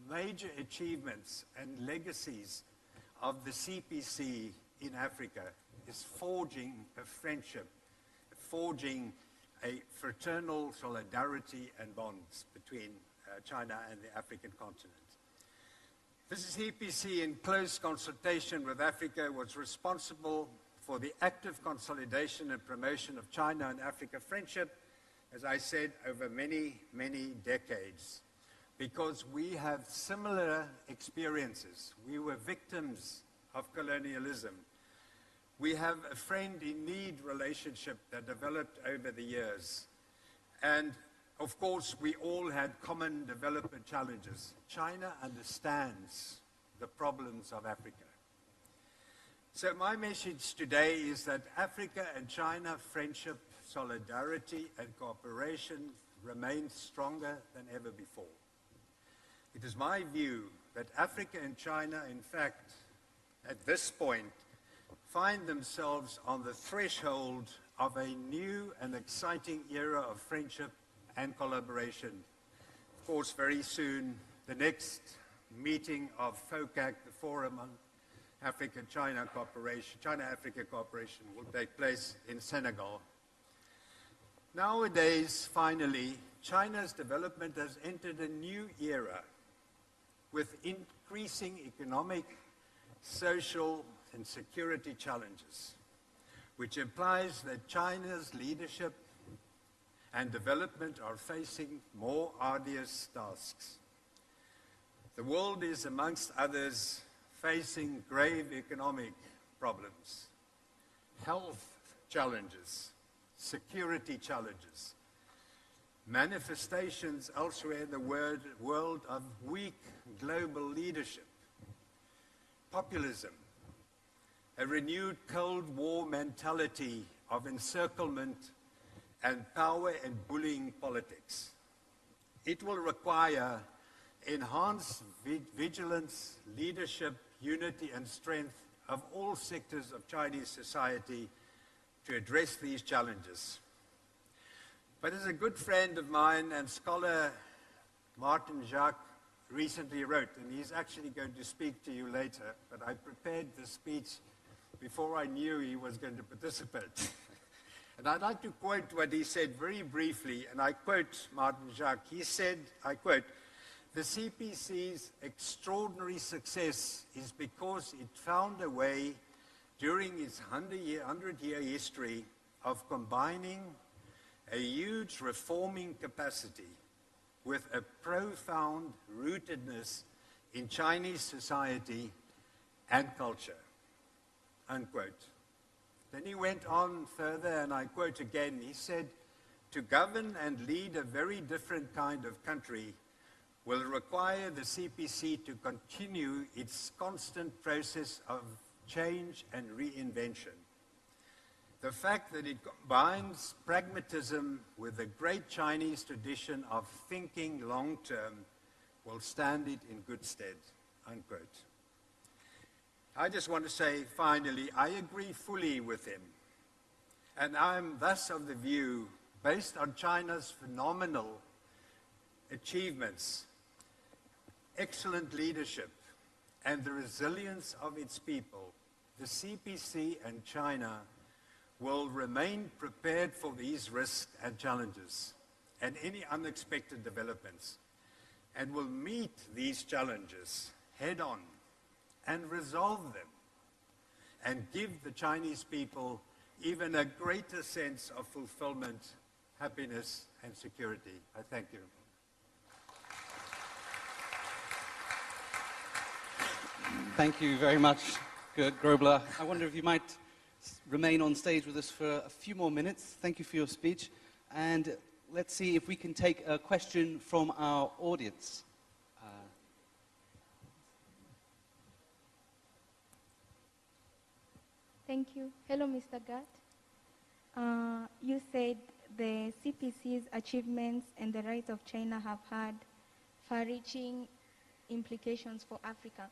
major achievements and legacies of the CPC in Africa, is forging a friendship, forging a fraternal solidarity and bonds between China and the African continent. This CPC, in close consultation with Africa, was responsible for the active consolidation and promotion of China and Africa friendship, as I said, over many, many decades, because we have similar experiences. We were victims of colonialism. We have a friend-in-need relationship that developed over the years. And, of course, we all had common development challenges. China understands the problems of Africa. So my message today is that Africa and China friendship, solidarity, and cooperation remain stronger than ever before. It is my view that Africa and China, in fact, at this point, find themselves on the threshold of a new and exciting era of friendship and collaboration. Of course, very soon, the next meeting of FOCAC, the Forum on Africa-China Cooperation, China-Africa Cooperation, will take place in Senegal. Nowadays, finally, China's development has entered a new era with increasing economic, social, and security challenges, which implies that China's leadership and development are facing more arduous tasks. The world is, amongst others, facing grave economic problems, health challenges, security challenges, manifestations elsewhere in the world of weak global leadership, populism, a renewed Cold War mentality of encirclement and power and bullying politics. It will require enhanced vigilance, leadership, unity, and strength of all sectors of Chinese society to address these challenges. But as a good friend of mine and scholar, Martin Jacques, recently wrote, and he's actually going to speak to you later, but I prepared the speech before I knew he was going to participate. And I'd like to quote what he said very briefly, and I quote Martin Jacques. He said, I quote, "The CPC's extraordinary success is because it found a way during its 100-year history of combining a huge reforming capacity with a profound rootedness in Chinese society and culture," unquote. Then he went on further, and I quote again, he said, "To govern and lead a very different kind of country will require the CPC to continue its constant process of change and reinvention. The fact that it combines pragmatism with the great Chinese tradition of thinking long-term will stand it in good stead," unquote. I just want to say, finally, I agree fully with him. And I'm thus of the view, based on China's phenomenal achievements, excellent leadership, and the resilience of its people, the CPC and China will remain prepared for these risks and challenges and any unexpected developments, and will meet these challenges head-on and resolve them, and give the Chinese people even a greater sense of fulfillment, happiness, and security. I thank you. Thank you very much, Gert Grobler. I wonder if you might remain on stage with us for a few more minutes. Thank you for your speech. And let's see if we can take a question from our audience. Thank you. Hello, Mr. Gert. You said the CPC's achievements and the rise of China have had far-reaching implications for Africa.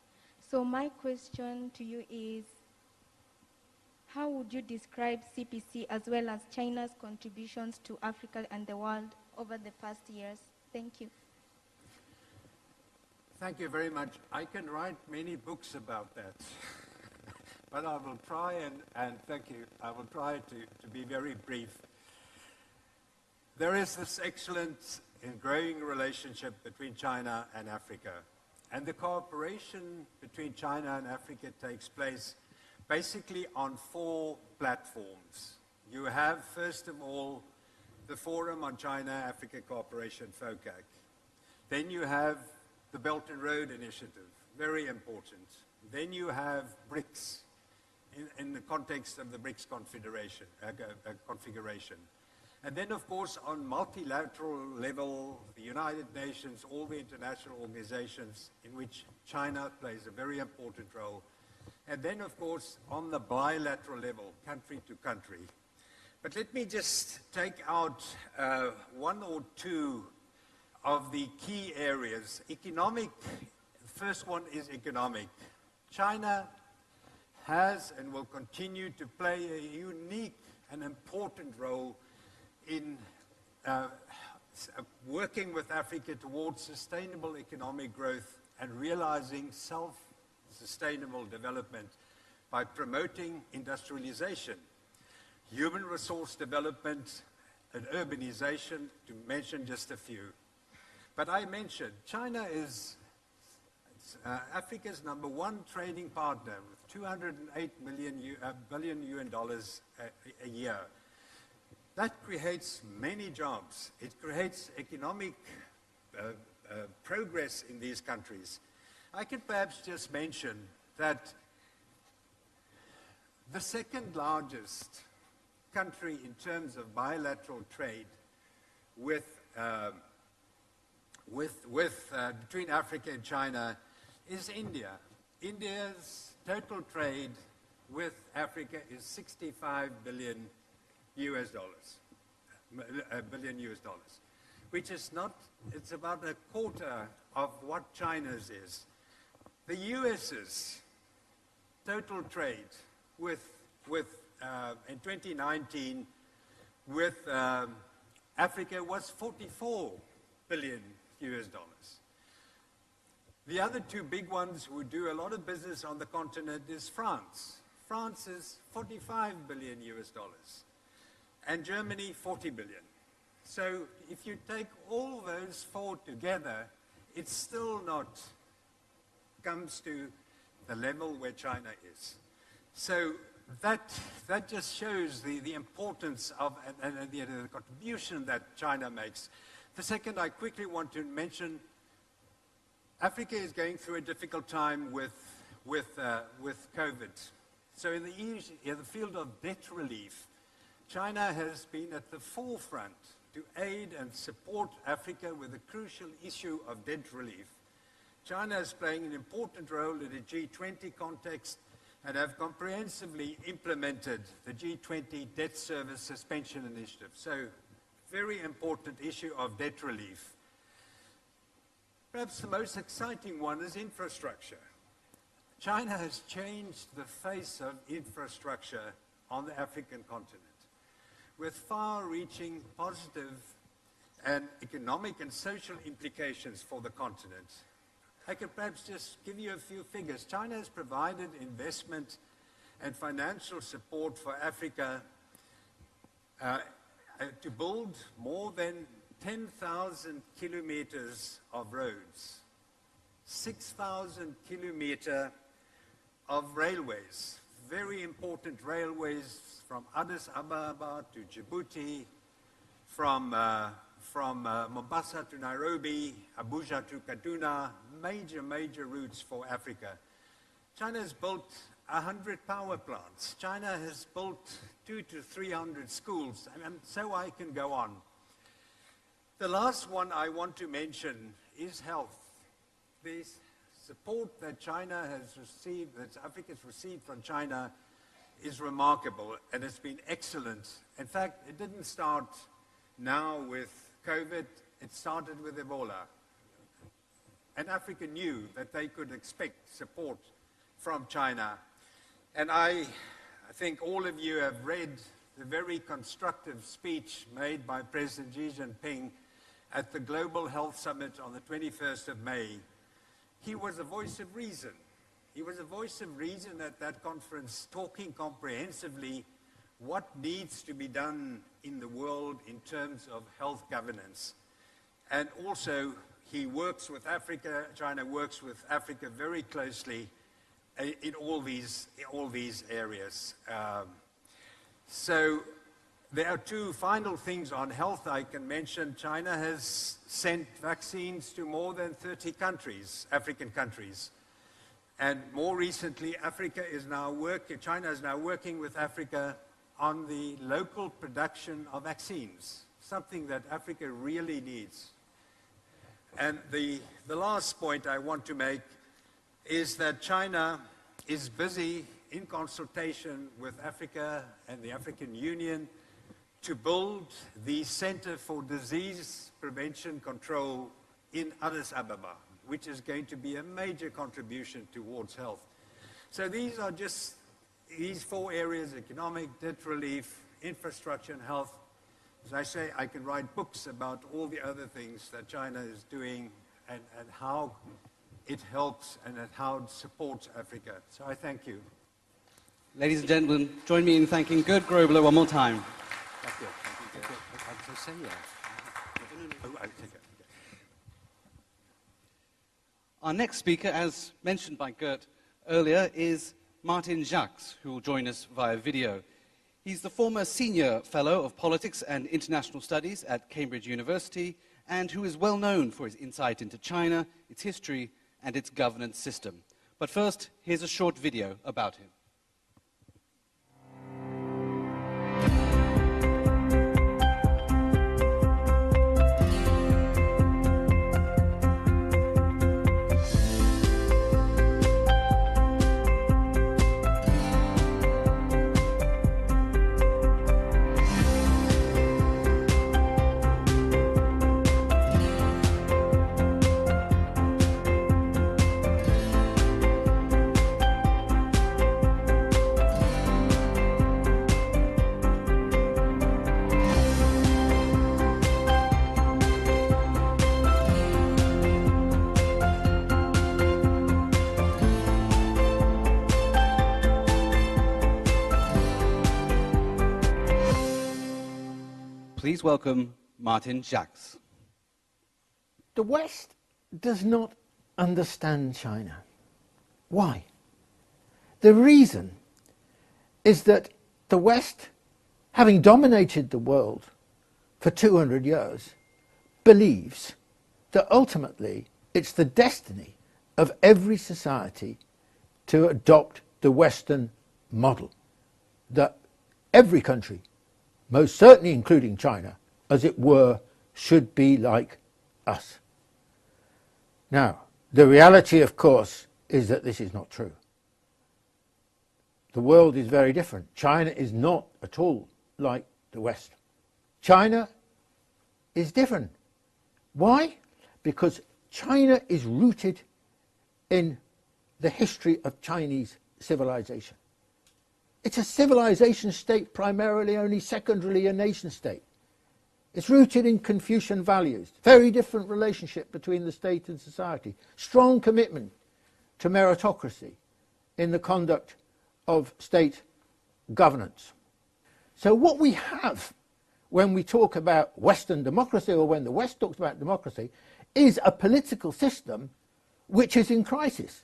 So my question to you is, how would you describe CPC as well as China's contributions to Africa and the world over the past years? Thank you. Thank you very much. I can write many books about that. But I will try, and thank you, I will try to be very brief. There is this excellent and growing relationship between China and Africa. And the cooperation between China and Africa takes place basically on 4 platforms. You have, first of all, the Forum on China-Africa Cooperation, FOCAC. Then you have the Belt and Road Initiative, very important. Then you have BRICS, in the context of the BRICS configuration. And then, of course, on multilateral level, the United Nations, all the international organizations in which China plays a very important role. And then, of course, on the bilateral level, country to country. But let me just take out one or two of the key areas. Economic, the first one is economic. China has and will continue to play a unique and important role in working with Africa towards sustainable economic growth and realizing self-sustainable development by promoting industrialization, human resource development, and urbanization, to mention just a few. But I mentioned China is Africa's #1 trading partner with $208 billion a year. That creates many jobs. It creates economic progress in these countries. I could perhaps just mention that the second largest country in terms of bilateral trade between Africa and China is India. India's total trade with Africa is $65 billion, which is not, it's about a quarter of what China's is. The US's total trade in 2019 with Africa was $44 billion. The other two big ones who do a lot of business on the continent is France. France is $45 billion. And Germany, 40 billion. So if you take all those four together, it still not comes to the level where China is. So that just shows the importance of and the contribution that China makes. The second, I quickly want to mention, Africa is going through a difficult time with COVID. So in the field of debt relief, China has been at the forefront to aid and support Africa with the crucial issue of debt relief. China is playing an important role in the G20 context and have comprehensively implemented the G20 debt service suspension initiative. So, very important issue of debt relief. Perhaps the most exciting one is infrastructure. China has changed the face of infrastructure on the African continent, with far-reaching positive and economic and social implications for the continent. I could perhaps just give you a few figures. China has provided investment and financial support for Africa to build more than 10,000 kilometers of roads, 6,000 kilometers of railways, very important railways from Addis Ababa to Djibouti, from Mombasa to Nairobi, Abuja to Kaduna, major routes for Africa. China has built 100 power plants. China has built 200 to 300 schools, and so I can go on. The last one I want to mention is health. The support that China has received, that Africa has received from China is remarkable, and it's been excellent. In fact, it didn't start now with COVID, it started with Ebola. And Africa knew that they could expect support from China. And I think all of you have read the very constructive speech made by President Xi Jinping at the Global Health Summit on the 21st of May. He was a voice of reason. He was a voice of reason at that conference, talking comprehensively what needs to be done in the world in terms of health governance. And also, he works with Africa, China works with Africa very closely in all these areas. So there are two final things on health I can mention. China has sent vaccines to more than 30 countries, African countries. And more recently, China is now working with Africa on the local production of vaccines, something that Africa really needs. And the last point I want to make is that China is busy in consultation with Africa and the African Union to build the Center for Disease Prevention Control in Addis Ababa, which is going to be a major contribution towards health. So these are just these 4 areas: economic, debt relief, infrastructure, and health. As I say, I can write books about all the other things that China is doing and how it helps and how it supports Africa. So I thank you. Ladies and gentlemen, join me in thanking Gert Grobler one more time. Thank you. Our next speaker, as mentioned by Gert earlier, is Martin Jacques, who will join us via video. He's the former Senior Fellow of Politics and International Studies at Cambridge University, and who is well known for his insight into China, its history, and its governance system. But first, here's a short video about him. Please welcome Martin Jacques. The West does not understand China. Why? The reason is that the West, having dominated the world for 200 years, believes that ultimately it's the destiny of every society to adopt the Western model, that every country, most certainly including China, as it were, should be like us. Now, the reality, of course, is that this is not true. The world is very different. China is not at all like the West. China is different. Why? Because China is rooted in the history of Chinese civilization. It's a civilization state primarily, only secondarily a nation state. It's rooted in Confucian values, very different relationship between the state and society, strong commitment to meritocracy in the conduct of state governance. So what we have when we talk about Western democracy, or when the West talks about democracy, is a political system which is in crisis.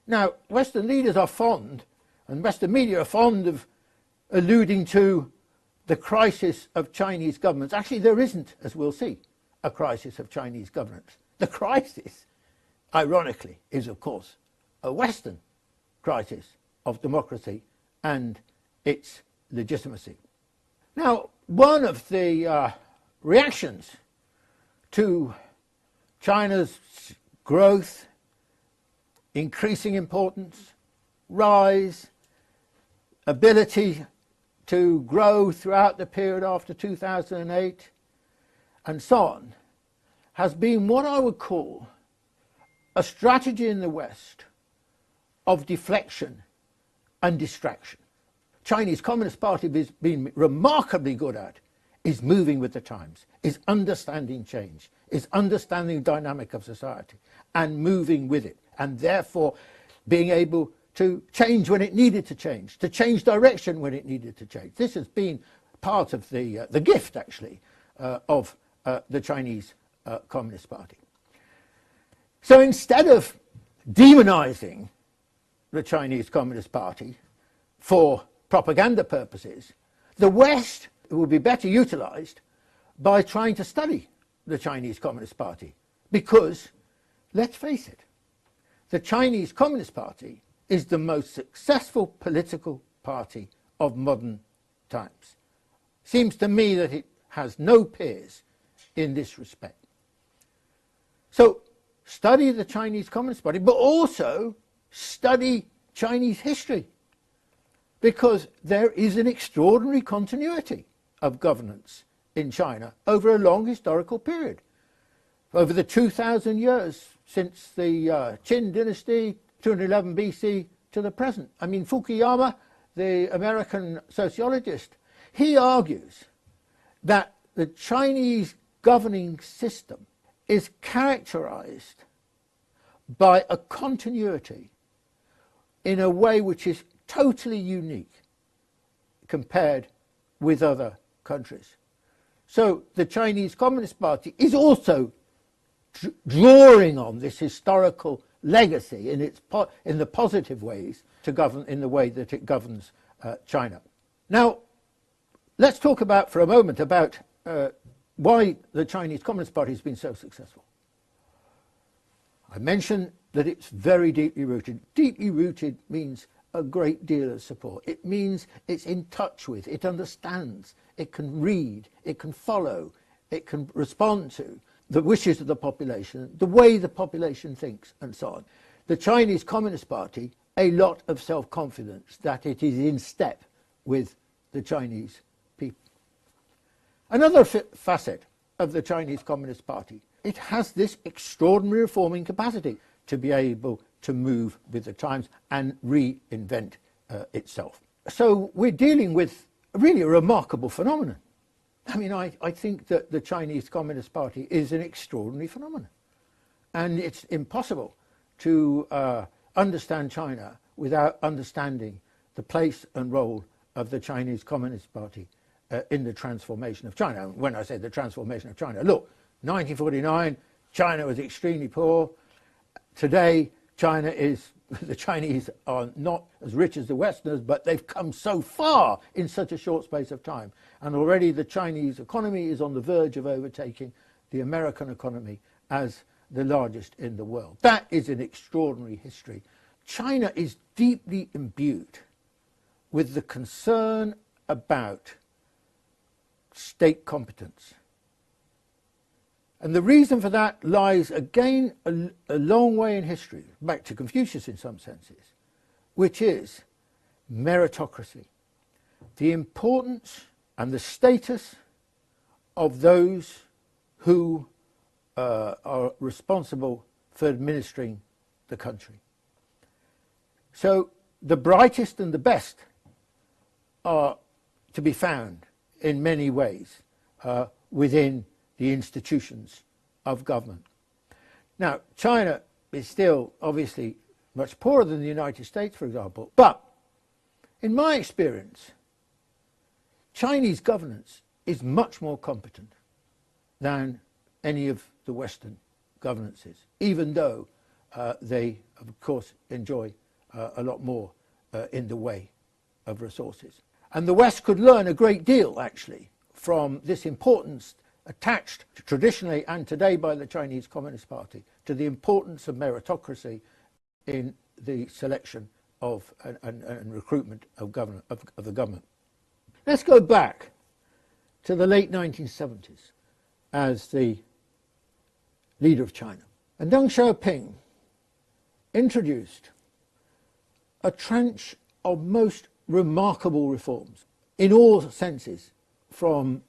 Now, Western leaders are fond, and Western media are fond of alluding to the crisis of Chinese governments. Actually, there isn't, as we'll see, a crisis of Chinese governance. The crisis, ironically, is, of course, a Western crisis of democracy and its legitimacy. Now, one of the reactions to China's growth, increasing importance, rise, ability to grow throughout the period after 2008, and so on, has been what I would call a strategy in the West of deflection and distraction. Chinese Communist Party has been remarkably good at is moving with the times, is understanding change, is understanding the dynamic of society and moving with it, and therefore being able to change when it needed to change direction when it needed to change. This has been part of the gift, actually, of the Chinese Communist Party. So instead of demonizing the Chinese Communist Party for propaganda purposes, the West will be better utilized by trying to study the Chinese Communist Party, because, let's face it, the Chinese Communist Party is the most successful political party of modern times. Seems to me that it has no peers in this respect. So study the Chinese Communist Party, but also study Chinese history, because there is an extraordinary continuity of governance in China over a long historical period. Over the 2,000 years since the Qin dynasty, 211 BC to the present. I mean, Fukuyama, the American sociologist, he argues that the Chinese governing system is characterized by a continuity in a way which is totally unique compared with other countries. So the Chinese Communist Party is also drawing on this historical legacy in the positive ways to govern in the way that it governs China. Now, let's talk about for a moment about why the Chinese Communist Party has been so successful. I mentioned that it's very deeply rooted. Deeply rooted means a great deal of support. It means it's in touch with, it understands, it can read, it can follow, it can respond to the wishes of the population, the way the population thinks, and so on. The Chinese Communist Party, a lot of self-confidence that it is in step with the Chinese people. Another facet of the Chinese Communist Party, it has this extraordinary reforming capacity to be able to move with the times and reinvent itself. So we're dealing with really a remarkable phenomenon. I mean, I think that the Chinese Communist Party is an extraordinary phenomenon. And it's impossible to understand China without understanding the place and role of the Chinese Communist Party in the transformation of China. When I say the transformation of China, look, 1949, China was extremely poor. Today, the Chinese are not as rich as the Westerners, but they've come so far in such a short space of time. And already the Chinese economy is on the verge of overtaking the American economy as the largest in the world. That is an extraordinary history. China is deeply imbued with the concern about state competence. And the reason for that lies, again, a long way in history, back to Confucius in some senses, which is meritocracy. The importance and the status of those who are responsible for administering the country. So the brightest and the best are to be found in many ways within the institutions of government. Now, China is still obviously much poorer than the United States, for example, but in my experience, Chinese governance is much more competent than any of the Western governances, even though they, of course, enjoy a lot more in the way of resources. And the West could learn a great deal, actually, from this importance attached traditionally and today by the Chinese Communist Party to the importance of meritocracy in the selection of and recruitment of the government. Let's go back to the late 1970s as the leader of China. And Deng Xiaoping introduced a tranche of most remarkable reforms in all senses, from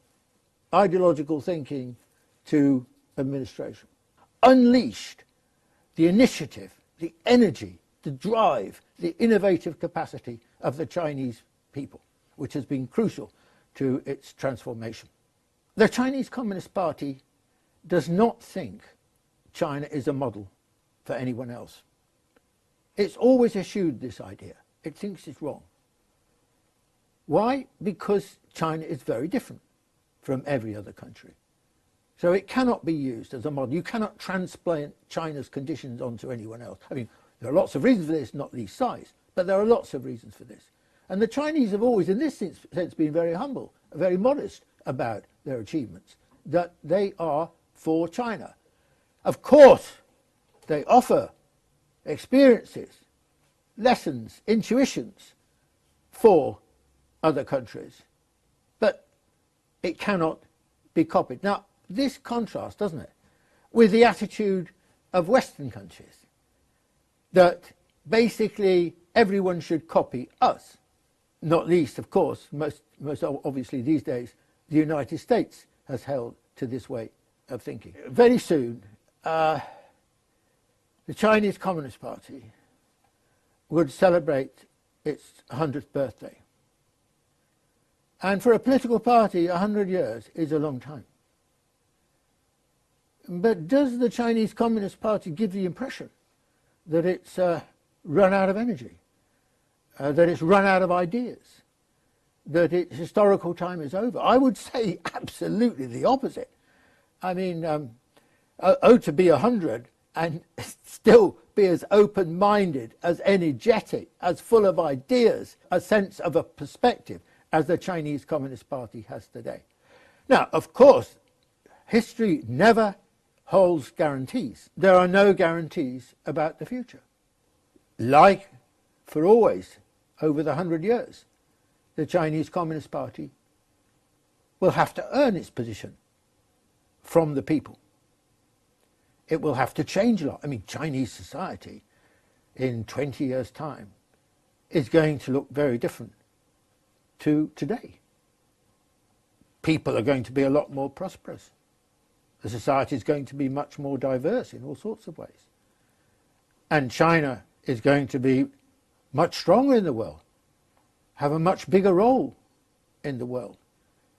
ideological thinking to administration. Unleashed the initiative, the energy, the drive, the innovative capacity of the Chinese people, which has been crucial to its transformation. The Chinese Communist Party does not think China is a model for anyone else. It's always eschewed this idea. It thinks it's wrong. Why? Because China is very different from every other country. So it cannot be used as a model. You cannot transplant China's conditions onto anyone else. I mean, there are lots of reasons for this, not least size, but there are lots of reasons for this. And the Chinese have always, in this sense, been very humble, very modest about their achievements, that they are for China. Of course, they offer experiences, lessons, intuitions for other countries, but it cannot be copied. Now, this contrasts, doesn't it, with the attitude of Western countries, that basically everyone should copy us, not least, of course, most obviously these days, the United States has held to this way of thinking. Very soon, the Chinese Communist Party would celebrate its 100th birthday. And for a political party, 100 years is a long time. But does the Chinese Communist Party give the impression that it's run out of energy, that it's run out of ideas, that its historical time is over? I would say absolutely the opposite. I mean, to be 100 and still be as open-minded, as energetic, as full of ideas, a sense of a perspective as the Chinese Communist Party has today. Now, of course, history never holds guarantees. There are no guarantees about the future. Like for always, over the 100 years, the Chinese Communist Party will have to earn its position from the people. It will have to change a lot. I mean, Chinese society in 20 years' time is going to look very different to today. People are going to be a lot more prosperous. The society is going to be much more diverse in all sorts of ways. And China is going to be much stronger in the world, have a much bigger role in the world.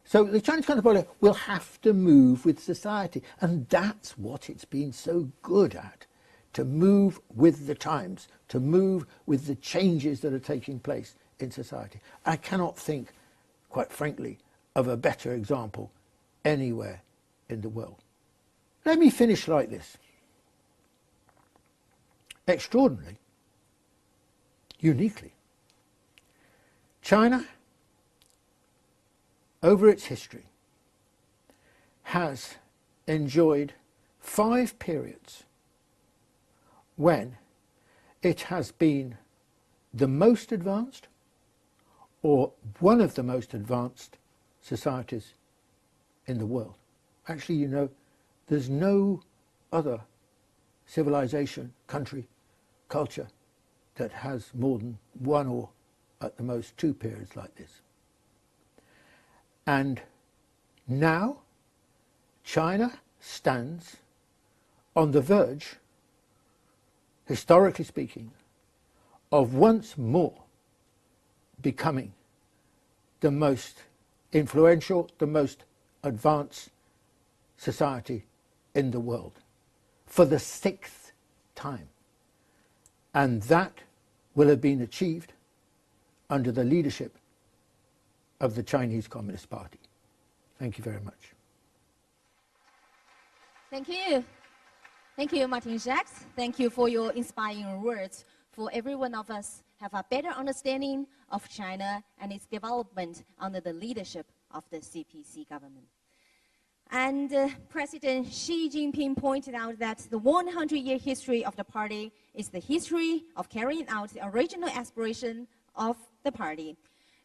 So the Chinese Communist Party will have to move with society, and that's what it's been so good at, to move with the times, to move with the changes that are taking place in society. I cannot think, quite frankly, of a better example anywhere in the world. Let me finish like this. Extraordinarily, uniquely, China, over its history, has enjoyed 5 periods when it has been the most advanced or one of the most advanced societies in the world. Actually, you know, there's no other civilization, country, culture that has more than 1 or at the most 2 periods like this. And now China stands on the verge, historically speaking, of once more becoming the most influential, the most advanced society in the world for the 6th time. And that will have been achieved under the leadership of the Chinese Communist Party. Thank you very much. Thank you. Thank you, Martin Jacques. Thank you for your inspiring words. For every one of us have a better understanding of China and its development under the leadership of the CPC government. And President Xi Jinping pointed out that the 100-year history of the party is the history of carrying out the original aspiration of the party.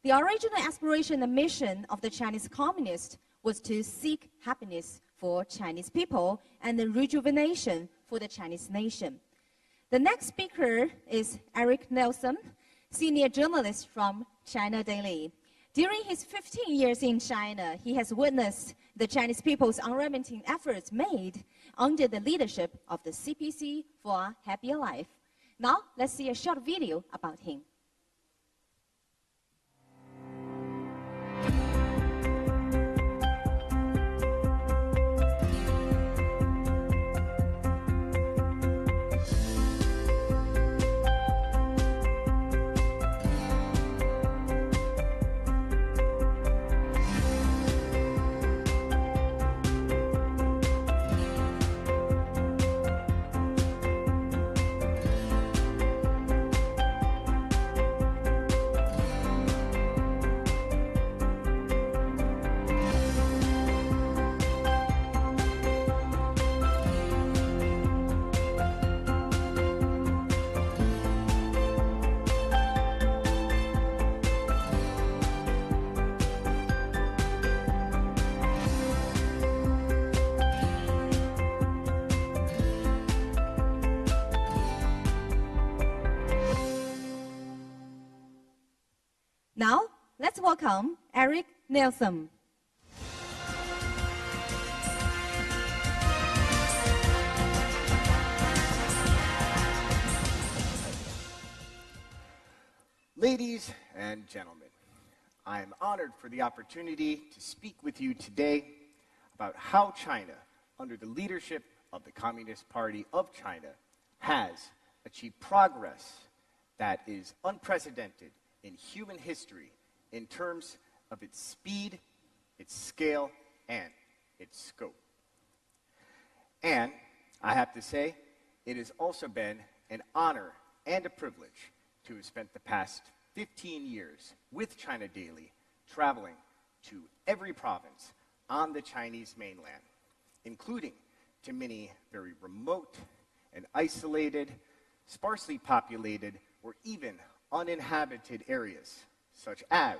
The original aspiration and mission of the Chinese Communists was to seek happiness for Chinese people and the rejuvenation for the Chinese nation. The next speaker is Eric Nelson, senior journalist from China Daily. During his 15 years in China, he has witnessed the Chinese people's unremitting efforts made under the leadership of the CPC for a happier life. Now, let's see a short video about him. Now, let's welcome Eric Nelson. Ladies and gentlemen, I am honored for the opportunity to speak with you today about how China, under the leadership of the Communist Party of China, has achieved progress that is unprecedented in human history in terms of its speed, its scale, and its scope. And I have to say, it has also been an honor and a privilege to have spent the past 15 years with China Daily, traveling to every province on the Chinese mainland, including to many very remote and isolated, sparsely populated, or even uninhabited areas, such as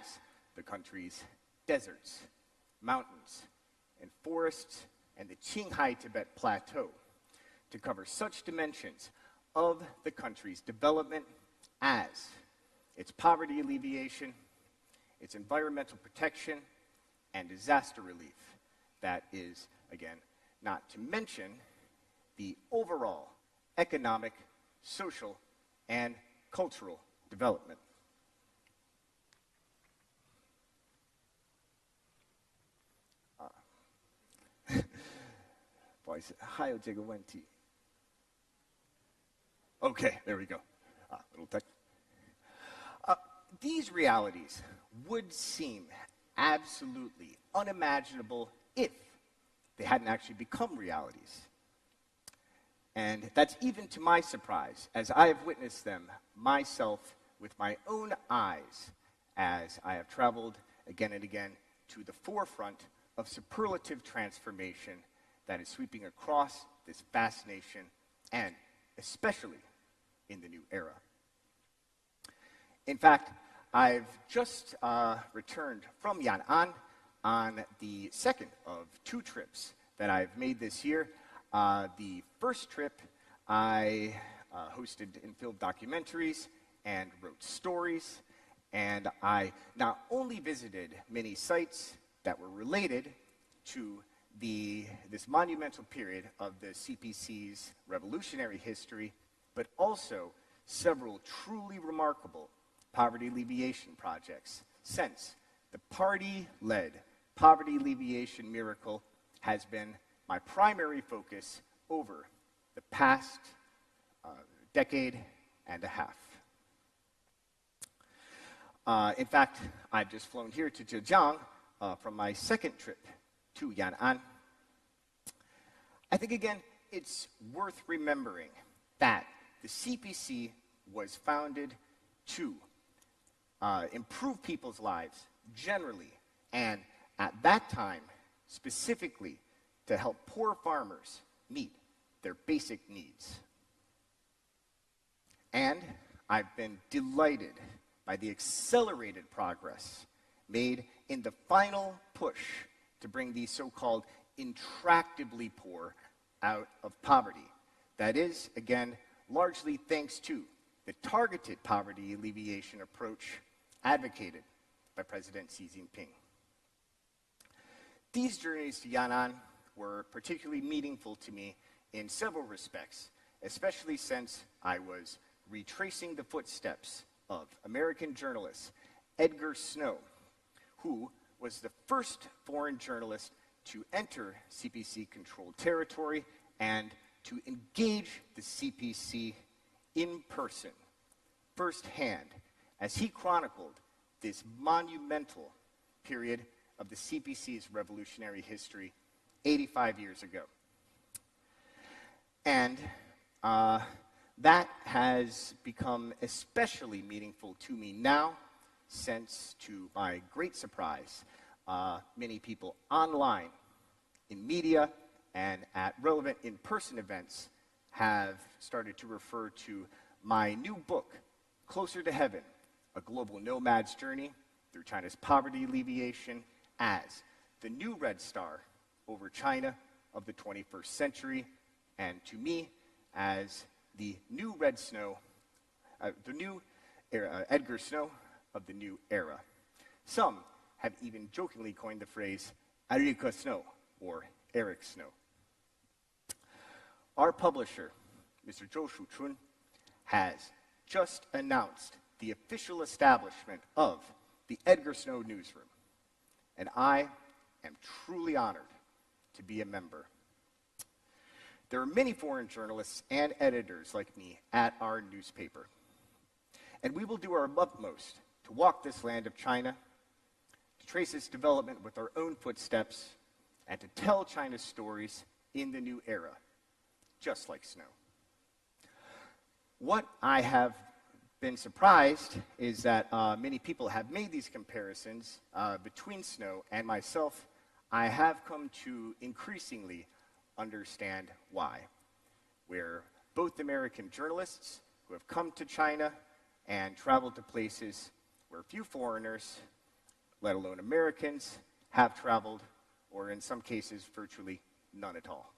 the country's deserts, mountains, and forests, and the Qinghai Tibet Plateau, to cover such dimensions of the country's development as its poverty alleviation, its environmental protection, and disaster relief. That is, again, not to mention the overall economic, social, and cultural development. 不好意思，还有这个问题。Okay, there we go. Little tech. These realities would seem absolutely unimaginable if they hadn't actually become realities. And that's even to my surprise, as I have witnessed them myself with my own eyes, as I have traveled again and again to the forefront of superlative transformation that is sweeping across this vast nation, and especially in the new era. In fact, I've just returned from Yan'an on the second of two trips that I've made this year. The first trip, I hosted and filmed documentaries and wrote stories, and I not only visited many sites that were related to this monumental period of the CPC's revolutionary history, but also several truly remarkable poverty alleviation projects, since the party-led poverty alleviation miracle has been my primary focus over the past decade and a half. In fact, I've just flown here to Zhejiang from my second trip to Yan'an. I think, again, it's worth remembering that the CPC was founded to improve people's lives generally, and at that time, specifically, to help poor farmers meet their basic needs. And I've been delighted by the accelerated progress made in the final push to bring these so-called intractably poor out of poverty. That is, again, largely thanks to the targeted poverty alleviation approach advocated by President Xi Jinping. These journeys to Yan'an were particularly meaningful to me in several respects, especially since I was retracing the footsteps of American journalist Edgar Snow, who was the first foreign journalist to enter CPC-controlled territory and to engage the CPC in person, firsthand, as he chronicled this monumental period of the CPC's revolutionary history 85 years ago. And that has become especially meaningful to me now, since, to my great surprise, many people online, in media, and at relevant in-person events have started to refer to my new book, Closer to Heaven, A Global Nomad's Journey Through China's Poverty Alleviation, as the new Red Star over China of the 21st century, and to me, as the new Edgar Snow of the new era. Some have even jokingly coined the phrase Erika Snow, or Eric Snow. Our publisher, Mr. Zhou Shuchun, has just announced the official establishment of the Edgar Snow Newsroom, and I am truly honored to be a member. There are many foreign journalists and editors like me at our newspaper, and we will do our utmost to walk this land of China, to trace its development with our own footsteps, and to tell China's stories in the new era, just like Snow. What I have been surprised is that many people have made these comparisons between Snow and myself. I have come to increasingly understand why. We're both American journalists who have come to China and traveled to places where few foreigners, let alone Americans, have traveled, or in some cases, virtually none at all.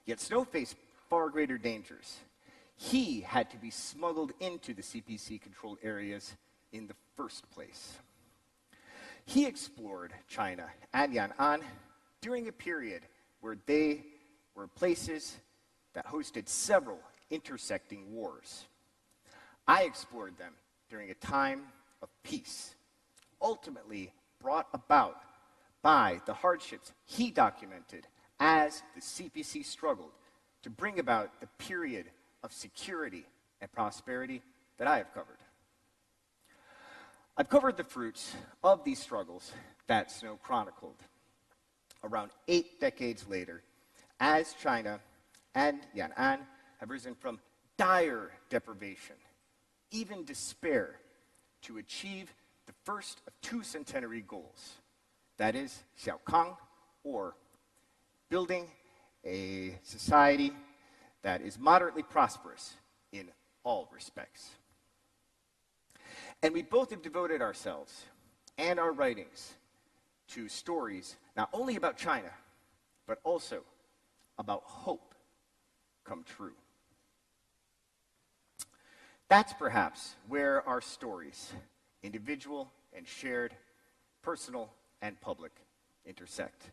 Yet Snow faced far greater dangers. He had to be smuggled into the CPC-controlled areas in the first place. He explored China and Yan'an during a period where they were places that hosted several intersecting wars. I explored them during a time of peace, ultimately brought about by the hardships he documented as the CPC struggled to bring about the period of security and prosperity that I have covered. I've covered the fruits of these struggles that Snow chronicled around 8 decades later, as China and Yan'an have risen from dire deprivation, even despair, to achieve the first of 2 centenary goals. That is, Xiaokang, or building a society that is moderately prosperous in all respects. And we both have devoted ourselves and our writings to stories not only about China, but also about hope come true. That's perhaps where our stories, individual and shared, personal and public, intersect.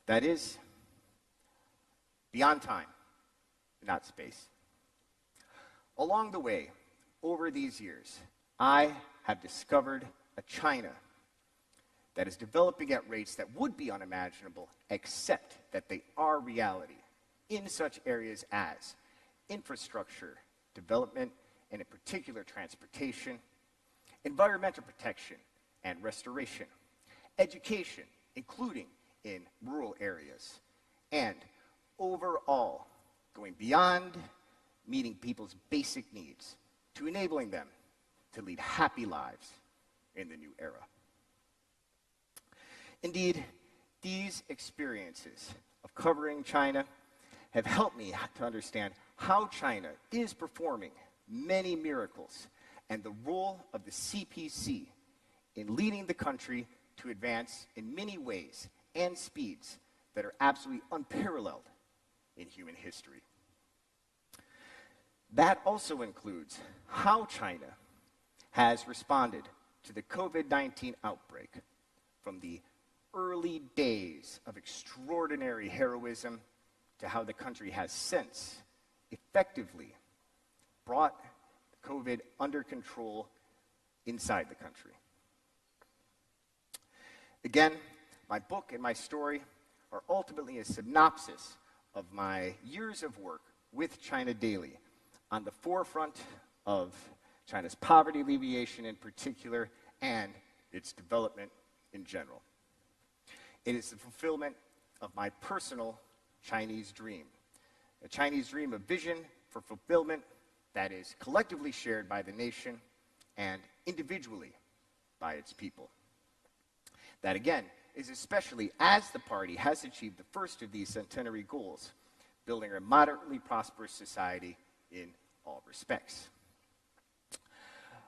That is, beyond time, not space. Along the way, over these years, I have discovered a China that is developing at rates that would be unimaginable, except that they are reality in such areas as infrastructure development, and in particular transportation, environmental protection and restoration, education, including in rural areas, and overall, going beyond meeting people's basic needs to enabling them to lead happy lives in the new era. Indeed, these experiences of covering China have helped me to understand how China is performing many miracles and the role of the CPC in leading the country to advance in many ways and speeds that are absolutely unparalleled in human history. That also includes how China has responded to the COVID-19 outbreak, from the early days of extraordinary heroism to how the country has since effectively brought COVID under control inside the country. Again, my book and my story are ultimately a synopsis of my years of work with China Daily on the forefront of China's poverty alleviation in particular and its development in general. It is the fulfillment of my personal Chinese dream, a Chinese dream of vision for fulfillment that is collectively shared by the nation and individually by its people. That, again, is especially as the party has achieved the first of these centenary goals, building a moderately prosperous society in all respects.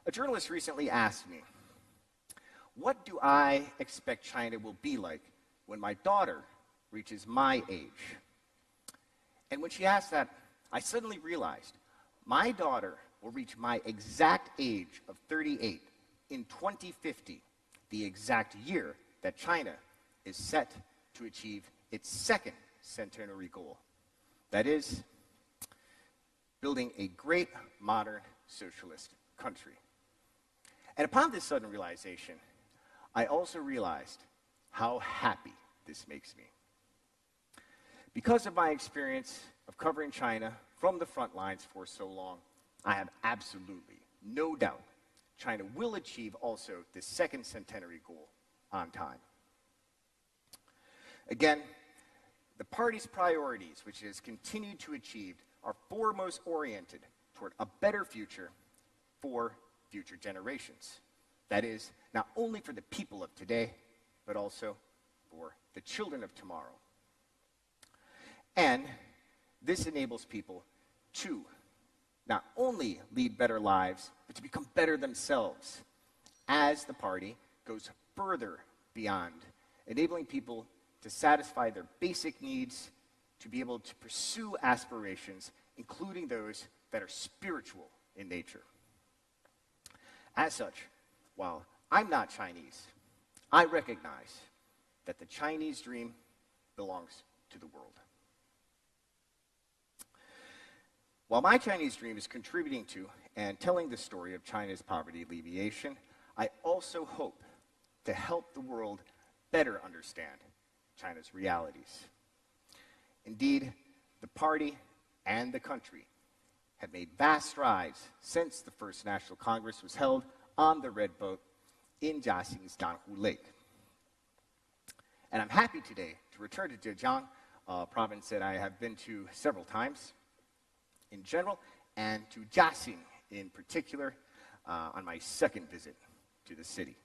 A journalist recently asked me, what do I expect China will be like when my daughter reaches my age? And when she asked that, I suddenly realized my daughter will reach my exact age of 38 in 2050, the exact year that China is set to achieve its second centenary goal. That is, building a great modern socialist country. And upon this sudden realization, I also realized how happy this makes me. Because of my experience of covering China from the front lines for so long, I have absolutely no doubt China will achieve also the second centenary goal on time. Again, the party's priorities, which it has continued to achieve, are foremost oriented toward a better future for future generations. That is, not only for the people of today, but also for the children of tomorrow. And this enables people to not only lead better lives, but to become better themselves as the party goes further beyond enabling people to satisfy their basic needs, to be able to pursue aspirations, including those that are spiritual in nature. As such, while I'm not Chinese, I recognize that the Chinese dream belongs to the world. While my Chinese dream is contributing to and telling the story of China's poverty alleviation, I also hope to help the world better understand China's realities. Indeed, the party and the country have made vast strides since the first National Congress was held on the Red Boat in Jiaxing's Danhu Lake. And I'm happy today to return to Zhejiang, a province that I have been to several times in general, and to Jiaxing in particular on my second visit to the city.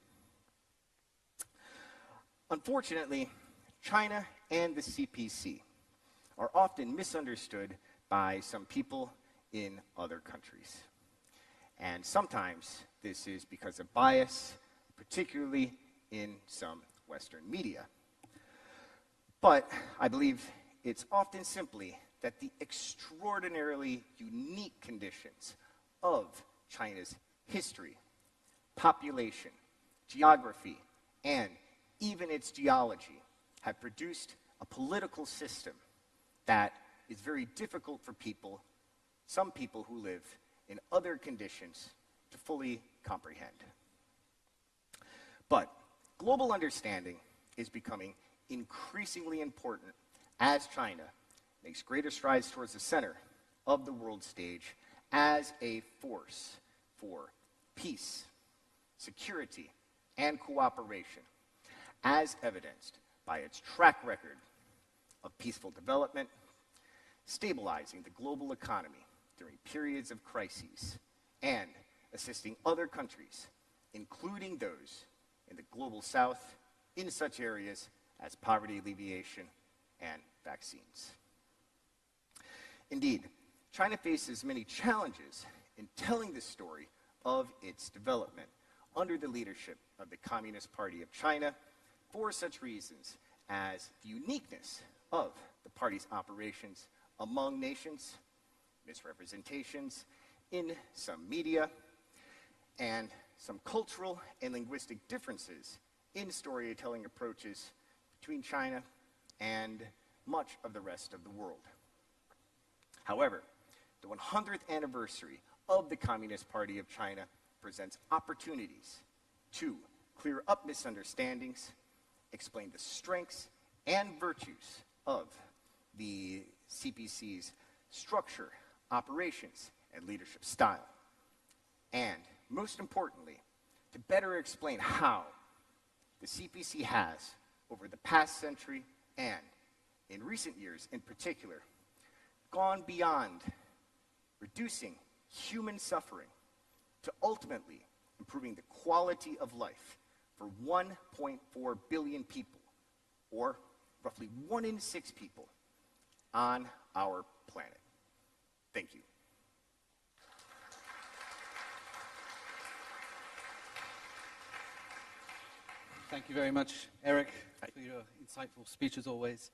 Unfortunately, China and the CPC are often misunderstood by some people in other countries. And sometimes this is because of bias, particularly in some Western media. But I believe it's often simply that the extraordinarily unique conditions of China's history, population, geography, and even its geology have produced a political system that is very difficult for people, some people who live in other conditions, to fully comprehend. But global understanding is becoming increasingly important as China makes greater strides towards the center of the world stage as a force for peace, security, and cooperation, as evidenced by its track record of peaceful development, stabilizing the global economy during periods of crises, and assisting other countries, including those in the global south, in such areas as poverty alleviation and vaccines. Indeed, China faces many challenges in telling the story of its development under the leadership of the Communist Party of China for such reasons as the uniqueness of the party's operations among nations, misrepresentations in some media, and some cultural and linguistic differences in storytelling approaches between China and much of the rest of the world. However, the 100th anniversary of the Communist Party of China presents opportunities to clear up misunderstandings, explain the strengths and virtues of the CPC's structure, operations, and leadership style. And most importantly, to better explain how the CPC has, over the past century and in recent years in particular, gone beyond reducing human suffering to ultimately improving the quality of life for 1.4 billion people, or roughly 1 in 6 people on our planet. Thank you. Thank you very much, Eric, for your insightful speech as always.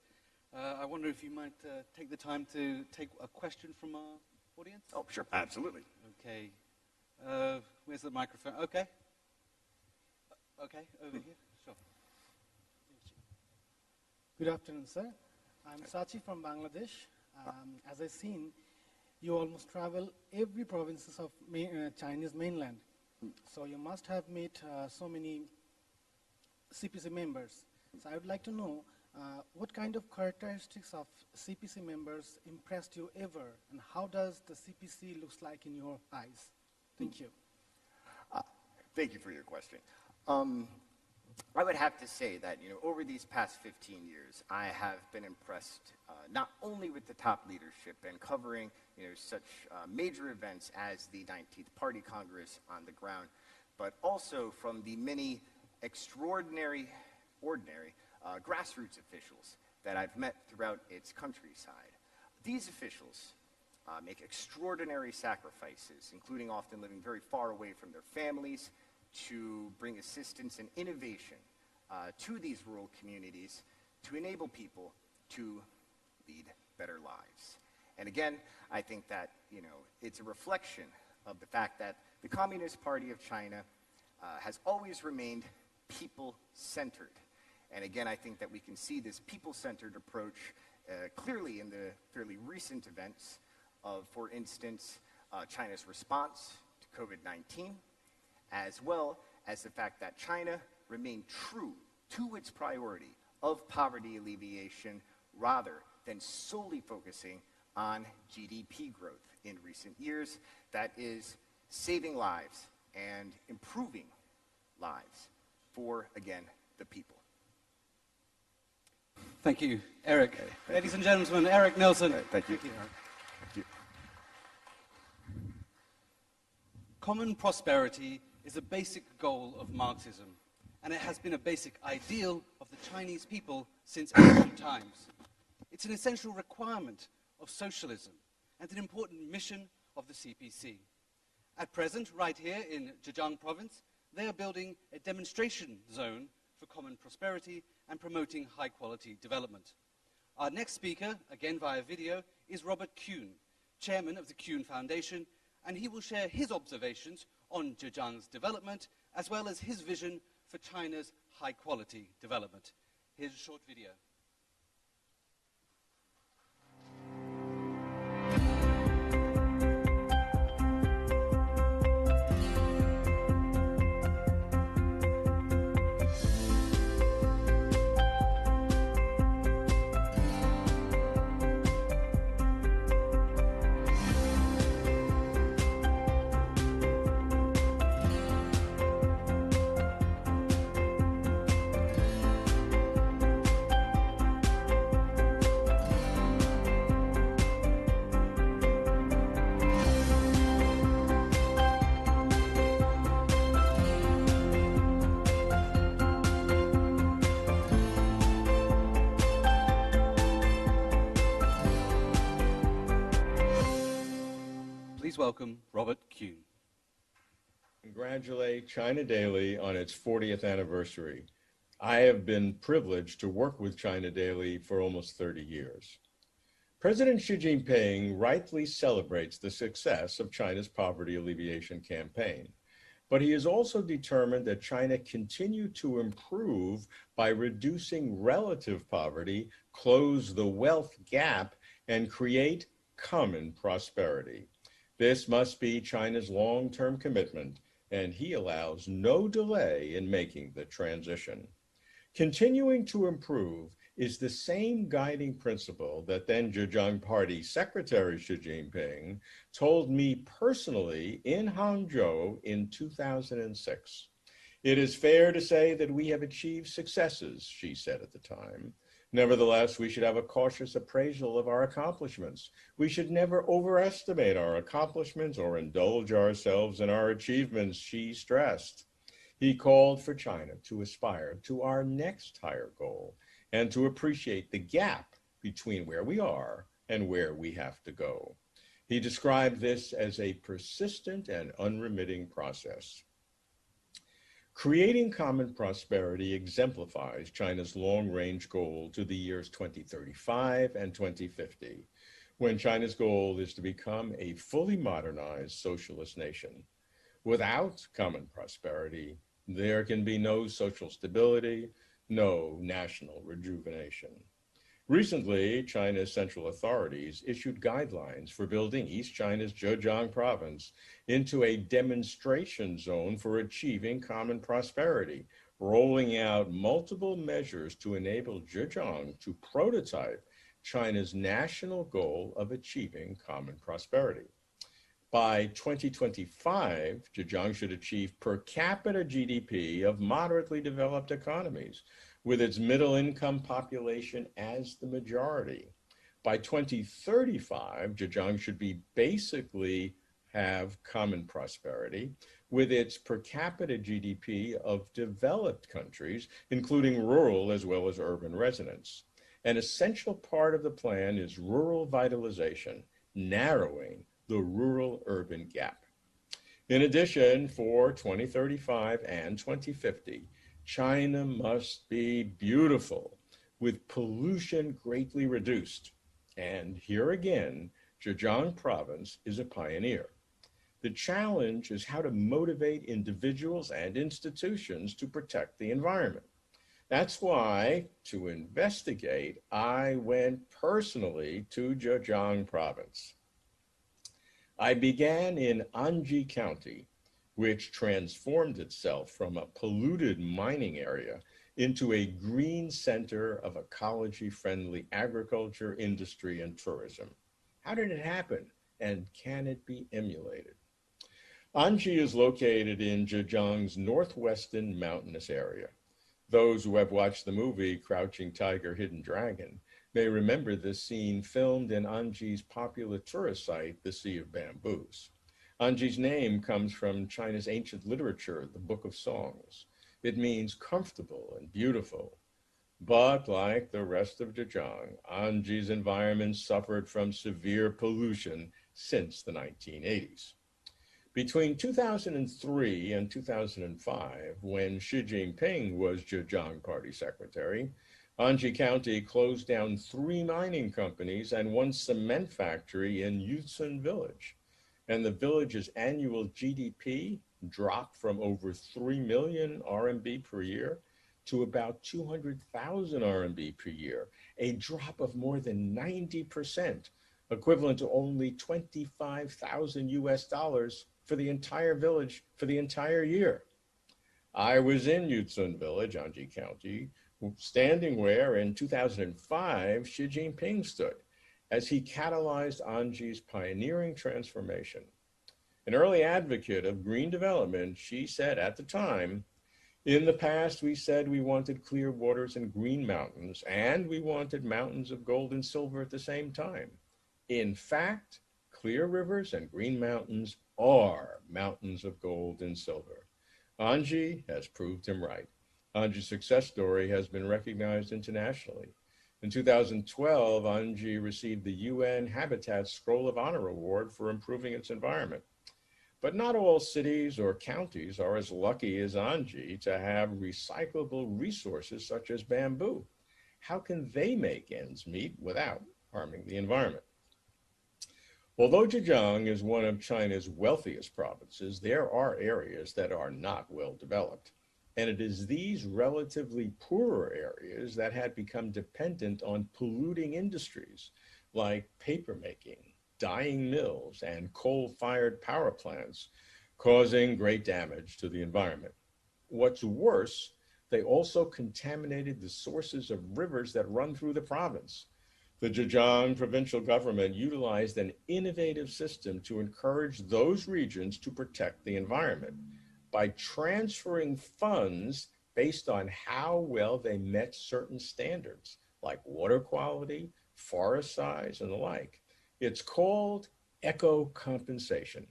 I wonder if you might take the time to take a question from our audience? Oh, sure, absolutely. Okay. Where's the microphone? Okay. Okay, over here. Sure. Good afternoon, sir. I'm Sachi from Bangladesh. As I've seen, you almost travel every provinces of Chinese mainland. So you must have met so many CPC members. So I would like to know what kind of characteristics of CPC members impressed you ever, and how does the CPC looks like in your eyes? Thank you. Thank you for your question. I would have to say that, over these past 15 years, I have been impressed not only with the top leadership and covering, such major events as the 19th Party Congress on the ground, but also from the many ordinary grassroots officials that I've met throughout its countryside. These officials make extraordinary sacrifices, including often living very far away from their families, to bring assistance and innovation to these rural communities to enable people to lead better lives. And again, I think that, it's a reflection of the fact that the Communist Party of China has always remained people-centered. And again, I think that we can see this people-centered approach clearly in the fairly recent events of, for instance, China's response to COVID-19, as well as the fact that China remained true to its priority of poverty alleviation rather than solely focusing on GDP growth in recent years, that is saving lives and improving lives for, again, the people. Thank you, Eric. Ladies and gentlemen, Eric Nelson. Thank you. Thank you, Eric. Thank you. Common prosperity is a basic goal of Marxism, and it has been a basic ideal of the Chinese people since ancient times. It's an essential requirement of socialism and an important mission of the CPC. At present, right here in Zhejiang province, they are building a demonstration zone for common prosperity and promoting high-quality development. Our next speaker, again via video, is Robert Kuhn, chairman of the Kuhn Foundation, and he will share his observations on Zhejiang's development, as well as his vision for China's high-quality development. Here's a short video. Please welcome Robert Kuhn. Congratulate China Daily on its 40th anniversary. I have been privileged to work with China Daily for almost 30 years. President Xi Jinping rightly celebrates the success of China's poverty alleviation campaign, but he is also determined that China continue to improve by reducing relative poverty, close the wealth gap, and create common prosperity. This must be China's long-term commitment, and he allows no delay in making the transition. Continuing to improve is the same guiding principle that then Zhejiang Party Secretary Xi Jinping told me personally in Hangzhou in 2006. It is fair to say that we have achieved successes, she said at the time. Nevertheless, we should have a cautious appraisal of our accomplishments. We should never overestimate our accomplishments or indulge ourselves in our achievements, she stressed. He called for China to aspire to our next higher goal and to appreciate the gap between where we are and where we have to go. He described this as a persistent and unremitting process. Creating common prosperity exemplifies China's long-range goal to the years 2035 and 2050, when China's goal is to become a fully modernized socialist nation. Without common prosperity, there can be no social stability, no national rejuvenation. Recently, China's central authorities issued guidelines for building East China's Zhejiang province into a demonstration zone for achieving common prosperity, rolling out multiple measures to enable Zhejiang to prototype China's national goal of achieving common prosperity. By 2025, Zhejiang should achieve per capita GDP of moderately developed economies, with its middle-income population as the majority. By 2035, Zhejiang should be basically have common prosperity with its per capita GDP of developed countries, including rural as well as urban residents. An essential part of the plan is rural vitalization, narrowing the rural-urban gap. In addition, for 2035 and 2050, China must be beautiful, with pollution greatly reduced. And here again, Zhejiang province is a pioneer. The challenge is how to motivate individuals and institutions to protect the environment. That's why, to investigate, I went personally to Zhejiang province. I began in Anji County, which transformed itself from a polluted mining area into a green center of ecology-friendly agriculture, industry, and tourism. How did it happen, and can it be emulated? Anji is located in Zhejiang's northwestern mountainous area. Those who have watched the movie Crouching Tiger, Hidden Dragon may remember this scene filmed in Anji's popular tourist site, the Sea of Bamboos. Anji's name comes from China's ancient literature, the Book of Songs. It means comfortable and beautiful. But like the rest of Zhejiang, Anji's environment suffered from severe pollution since the 1980s. Between 2003 and 2005, when Xi Jinping was Zhejiang Party Secretary, Anji County closed down 3 mining companies and 1 cement factory in Yuzhun Village. And the village's annual GDP dropped from over 3 million RMB per year to about 200,000 RMB per year, a drop of more than 90%, equivalent to only 25,000 US dollars for the entire village for the entire year. I was in Yuzhun Village, Anji County, standing where in 2005 Xi Jinping stood, as he catalyzed Anji's pioneering transformation. An early advocate of green development, Xi said at the time, "In the past, we said we wanted clear waters and green mountains, and we wanted mountains of gold and silver at the same time. In fact, clear rivers and green mountains are mountains of gold and silver." Anji has proved him right. Anji's success story has been recognized internationally. In 2012, Anji received the UN Habitat Scroll of Honor Award for improving its environment. But not all cities or counties are as lucky as Anji to have recyclable resources such as bamboo. How can they make ends meet without harming the environment? Although Zhejiang is one of China's wealthiest provinces, there are areas that are not well developed. And it is these relatively poorer areas that had become dependent on polluting industries like papermaking, dyeing mills, and coal-fired power plants, causing great damage to the environment. What's worse, they also contaminated the sources of rivers that run through the province. The Zhejiang provincial government utilized an innovative system to encourage those regions to protect the environment by transferring funds based on how well they met certain standards, like water quality, forest size, and the like. It's called eco-compensation.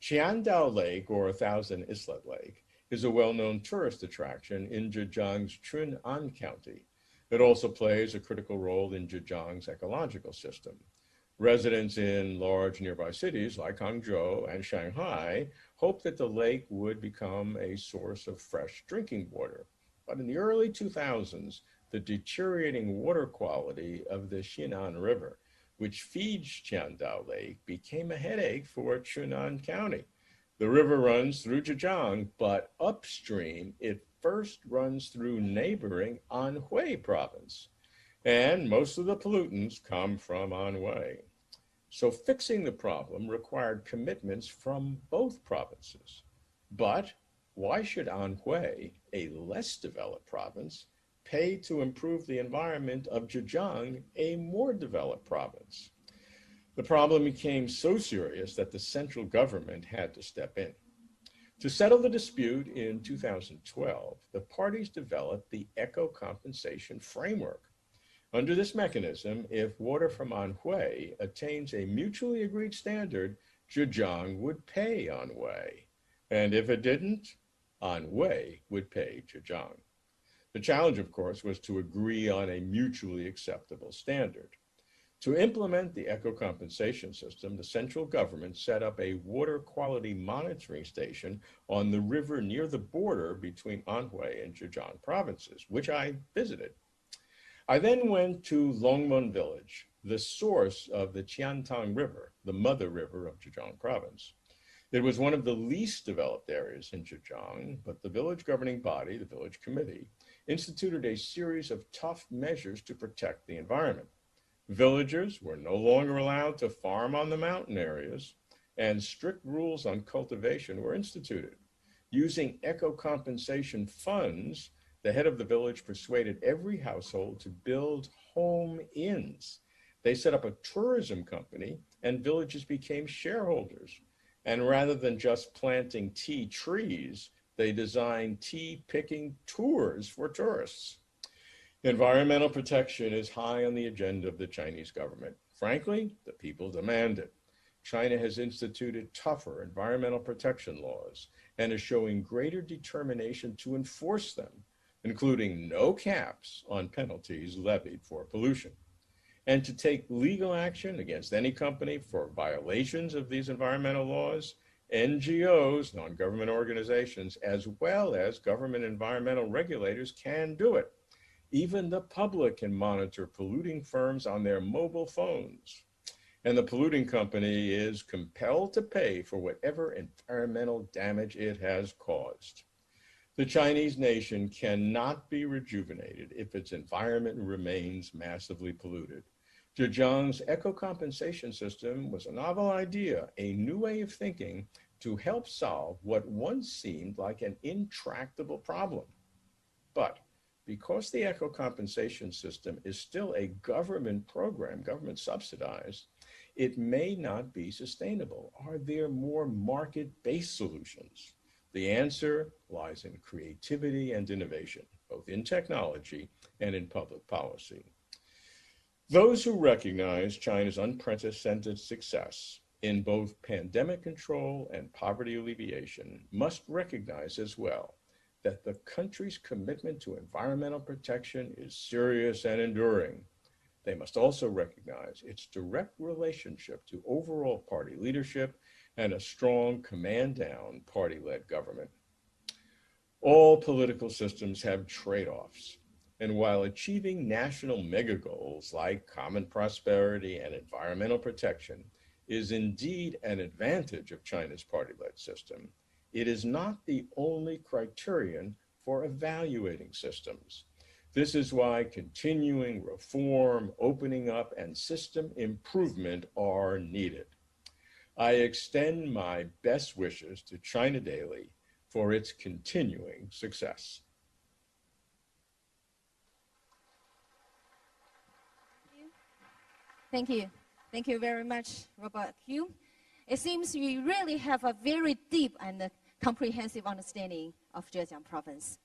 Qiandao Lake, or 1,000 Islet Lake, is a well-known tourist attraction in Zhejiang's Chunan County. It also plays a critical role in Zhejiang's ecological system. Residents in large nearby cities like Hangzhou and Shanghai hoped that the lake would become a source of fresh drinking water. But in the early 2000s, the deteriorating water quality of the Xinan River, which feeds Qiandao Lake, became a headache for Chunan County. The river runs through Zhejiang, but upstream, it first runs through neighboring Anhui province. And most of the pollutants come from Anhui. So fixing the problem required commitments from both provinces. But why should Anhui, a less developed province, pay to improve the environment of Zhejiang, a more developed province? The problem became so serious that the central government had to step in. To settle the dispute in 2012, the parties developed the Eco-Compensation Framework. Under this mechanism, if water from Anhui attains a mutually agreed standard, Zhejiang would pay Anhui. And if it didn't, Anhui would pay Zhejiang. The challenge, of course, was to agree on a mutually acceptable standard. To implement the eco-compensation system, the central government set up a water quality monitoring station on the river near the border between Anhui and Zhejiang provinces, which I visited. I then went to Longmen village, the source of the Qiantang River, the mother river of Zhejiang province. It was one of the least developed areas in Zhejiang, but the village governing body, the village committee, instituted a series of tough measures to protect the environment. Villagers were no longer allowed to farm on the mountain areas, and strict rules on cultivation were instituted. Using eco-compensation funds, the head of the village persuaded every household to build home inns. They set up a tourism company, and villages became shareholders. And rather than just planting tea trees, they designed tea-picking tours for tourists. Environmental protection is high on the agenda of the Chinese government. Frankly, the people demand it. China has instituted tougher environmental protection laws and is showing greater determination to enforce them, including no caps on penalties levied for pollution, and to take legal action against any company for violations of these environmental laws. NGOs, non-government organizations, as well as government environmental regulators can do it. Even the public can monitor polluting firms on their mobile phones. And the polluting company is compelled to pay for whatever environmental damage it has caused. The Chinese nation cannot be rejuvenated if its environment remains massively polluted. Zhejiang's eco-compensation system was a novel idea, a new way of thinking to help solve what once seemed like an intractable problem. But because the eco-compensation system is still a government program, government subsidized, it may not be sustainable. Are there more market-based solutions? The answer lies in creativity and innovation, both in technology and in public policy. Those who recognize China's unprecedented success in both pandemic control and poverty alleviation must recognize as well that the country's commitment to environmental protection is serious and enduring. They must also recognize its direct relationship to overall party leadership and a strong command-down party-led government. All political systems have trade-offs, and while achieving national mega-goals like common prosperity and environmental protection is indeed an advantage of China's party-led system, it is not the only criterion for evaluating systems. This is why continuing reform, opening up, and system improvement are needed. I extend my best wishes to China Daily for its continuing success. Thank you. Thank you very much, Robert Kuhn. It seems you really have a very deep and comprehensive understanding of Zhejiang province.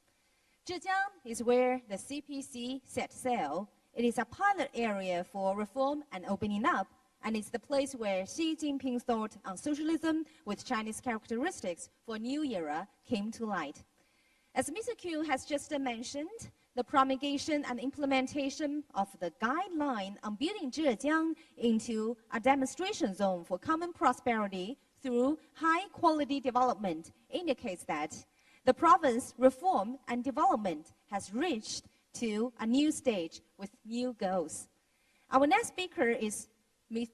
Zhejiang is where the CPC set sail. It is a pilot area for reform and opening up, and it's the place where Xi Jinping's thought on socialism with Chinese characteristics for a new era came to light. As Mr. Kuhn has just mentioned, the promulgation and implementation of the guideline on building Zhejiang into a demonstration zone for common prosperity through high-quality development indicates that the province reform and development has reached to a new stage with new goals. Our next speaker is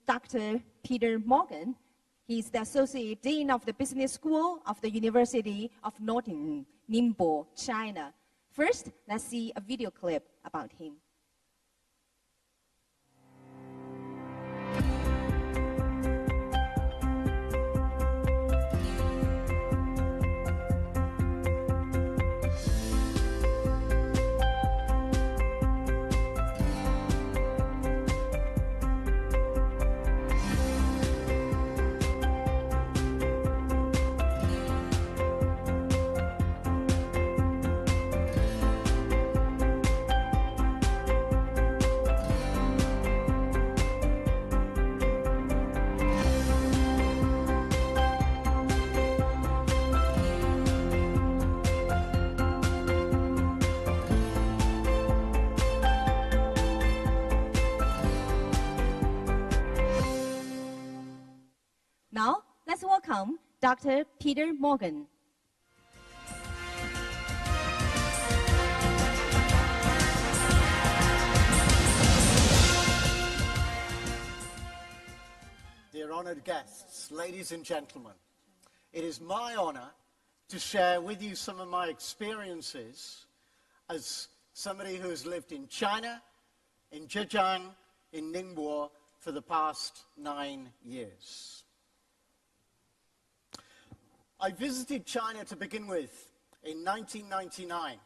Dr. Peter Morgan. He's the Associate Dean of the Business School of the University of Northern Ningbo, China. First, let's see a video clip about him. Now, let's welcome Dr. Peter Morgan. Dear honored guests, ladies and gentlemen, it is my honor to share with you some of my experiences as somebody who has lived in China, in Zhejiang, in Ningbo for the past 9 years. I visited China to begin with in 1999.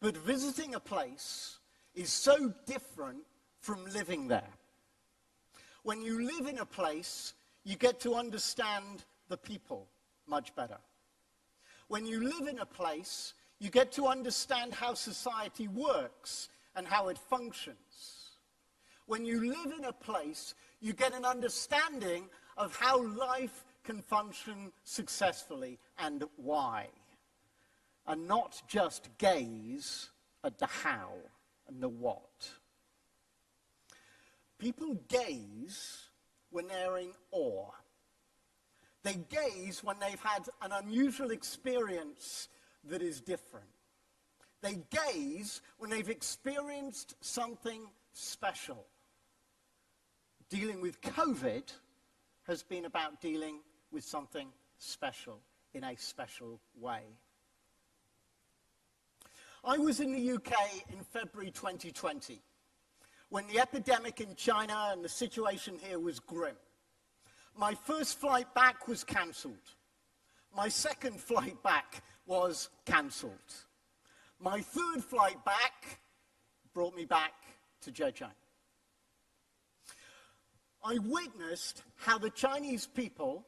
But visiting a place is so different from living there. When you live in a place, you get to understand the people much better. When you live in a place, you get to understand how society works and how it functions. When you live in a place, you get an understanding of how life can function successfully and why, and not just gaze at the how and the what. People gaze when they're in awe. They gaze when they've had an unusual experience that is different. They gaze when they've experienced something special. Dealing with COVID has been about dealing with something special in a special way. I was in the UK in February 2020 when the epidemic in China and the situation here was grim. My first flight back was cancelled. My second flight back was cancelled. My third flight back brought me back to Zhejiang. I witnessed how the Chinese people,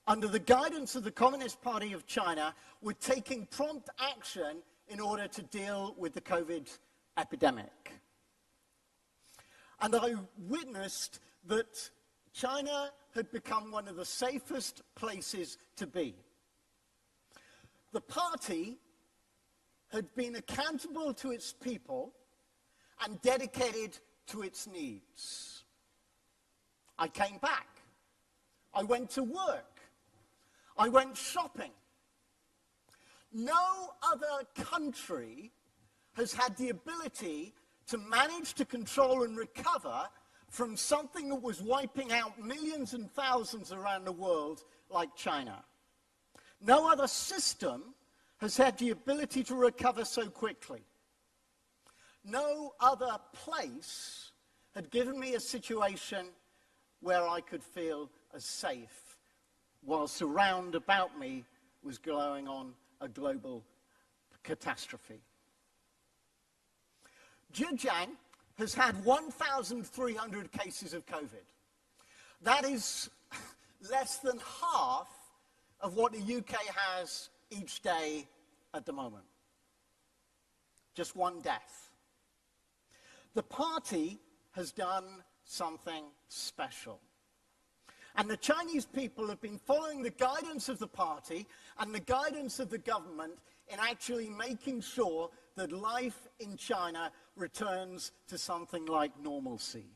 under the guidance of the Communist Party of China, were taking prompt action in order to deal with the COVID epidemic. And I witnessed that China had become one of the safest places to be. The party had been accountable to its people and dedicated to its needs. I came back. I went to work. I went shopping. No other country has had the ability to manage to control and recover from something that was wiping out millions and thousands around the world like China. No other system has had the ability to recover so quickly. No other place had given me a situation where I could feel as safe whilst around about me was going on a global catastrophe. Zhejiang has had 1,300 cases of COVID. That is less than half of what the UK has each day at the moment. Just one death. The party has done something special. And the Chinese people have been following the guidance of the party and the guidance of the government in actually making sure that life in China returns to something like normalcy.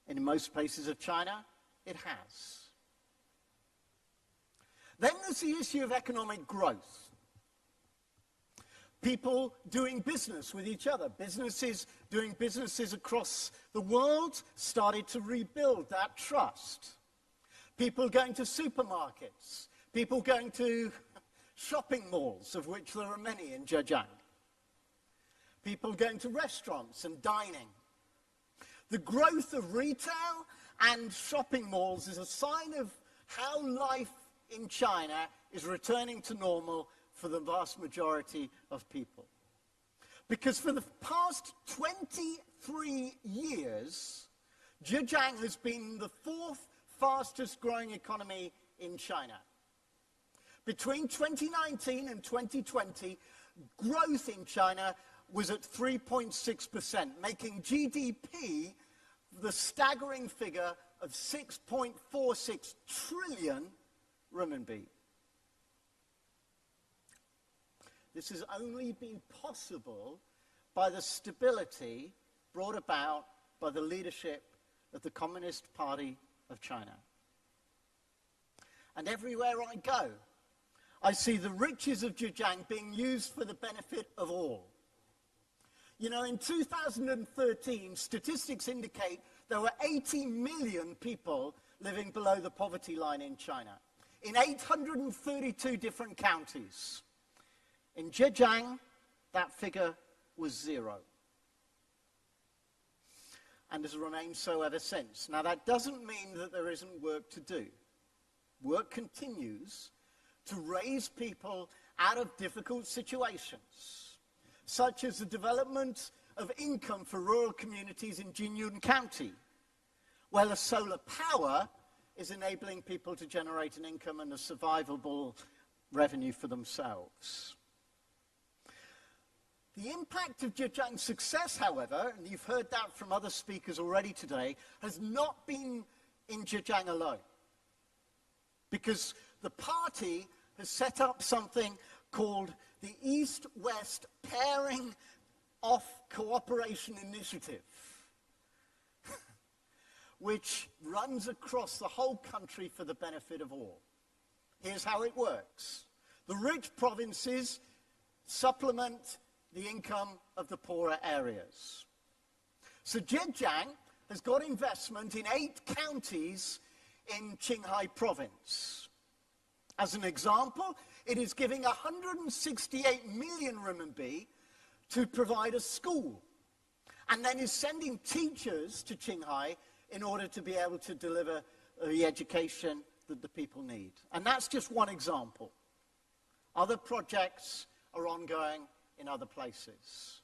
And in most places of China, it has. Then there's the issue of economic growth. People doing business with each other. Businesses doing businesses across the world started to rebuild that trust. people going to supermarkets, people going to shopping malls, of which there are many in Zhejiang, people going to restaurants and dining. The growth of retail and shopping malls is a sign of how life in China is returning to normal for the vast majority of people. Because for the past 23 years, Zhejiang has been the fourth fastest growing economy in China. Between 2019 and 2020, growth in China was at 3.6%, making GDP the staggering figure of 6.46 trillion renminbi. This has only been possible by the stability brought about by the leadership of the Communist Party of China. And everywhere I go, I see the riches of Zhejiang being used for the benefit of all. You know, in 2013, statistics indicate there were 80 million people living below the poverty line in China, in 832 different counties. In Zhejiang, that figure was 0. And has remained so ever since. Now, that doesn't mean that there isn't work to do. Work continues to raise people out of difficult situations, such as the development of income for rural communities in Jinyun County, where the solar power is enabling people to generate an income and a survivable revenue for themselves. The impact of Zhejiang's success, however, and you've heard that from other speakers already today, has not been in Zhejiang alone. Because the party has set up something called the East-West Pairing Off Cooperation Initiative, which runs across the whole country for the benefit of all. Here's how it works. The rich provinces supplement the income of the poorer areas. So Zhejiang has got investment in 8 counties in Qinghai province. As an example, it is giving 168 million renminbi to provide a school, and then is sending teachers to Qinghai in order to be able to deliver the education that the people need. And that's just one example. Other projects are ongoing in other places.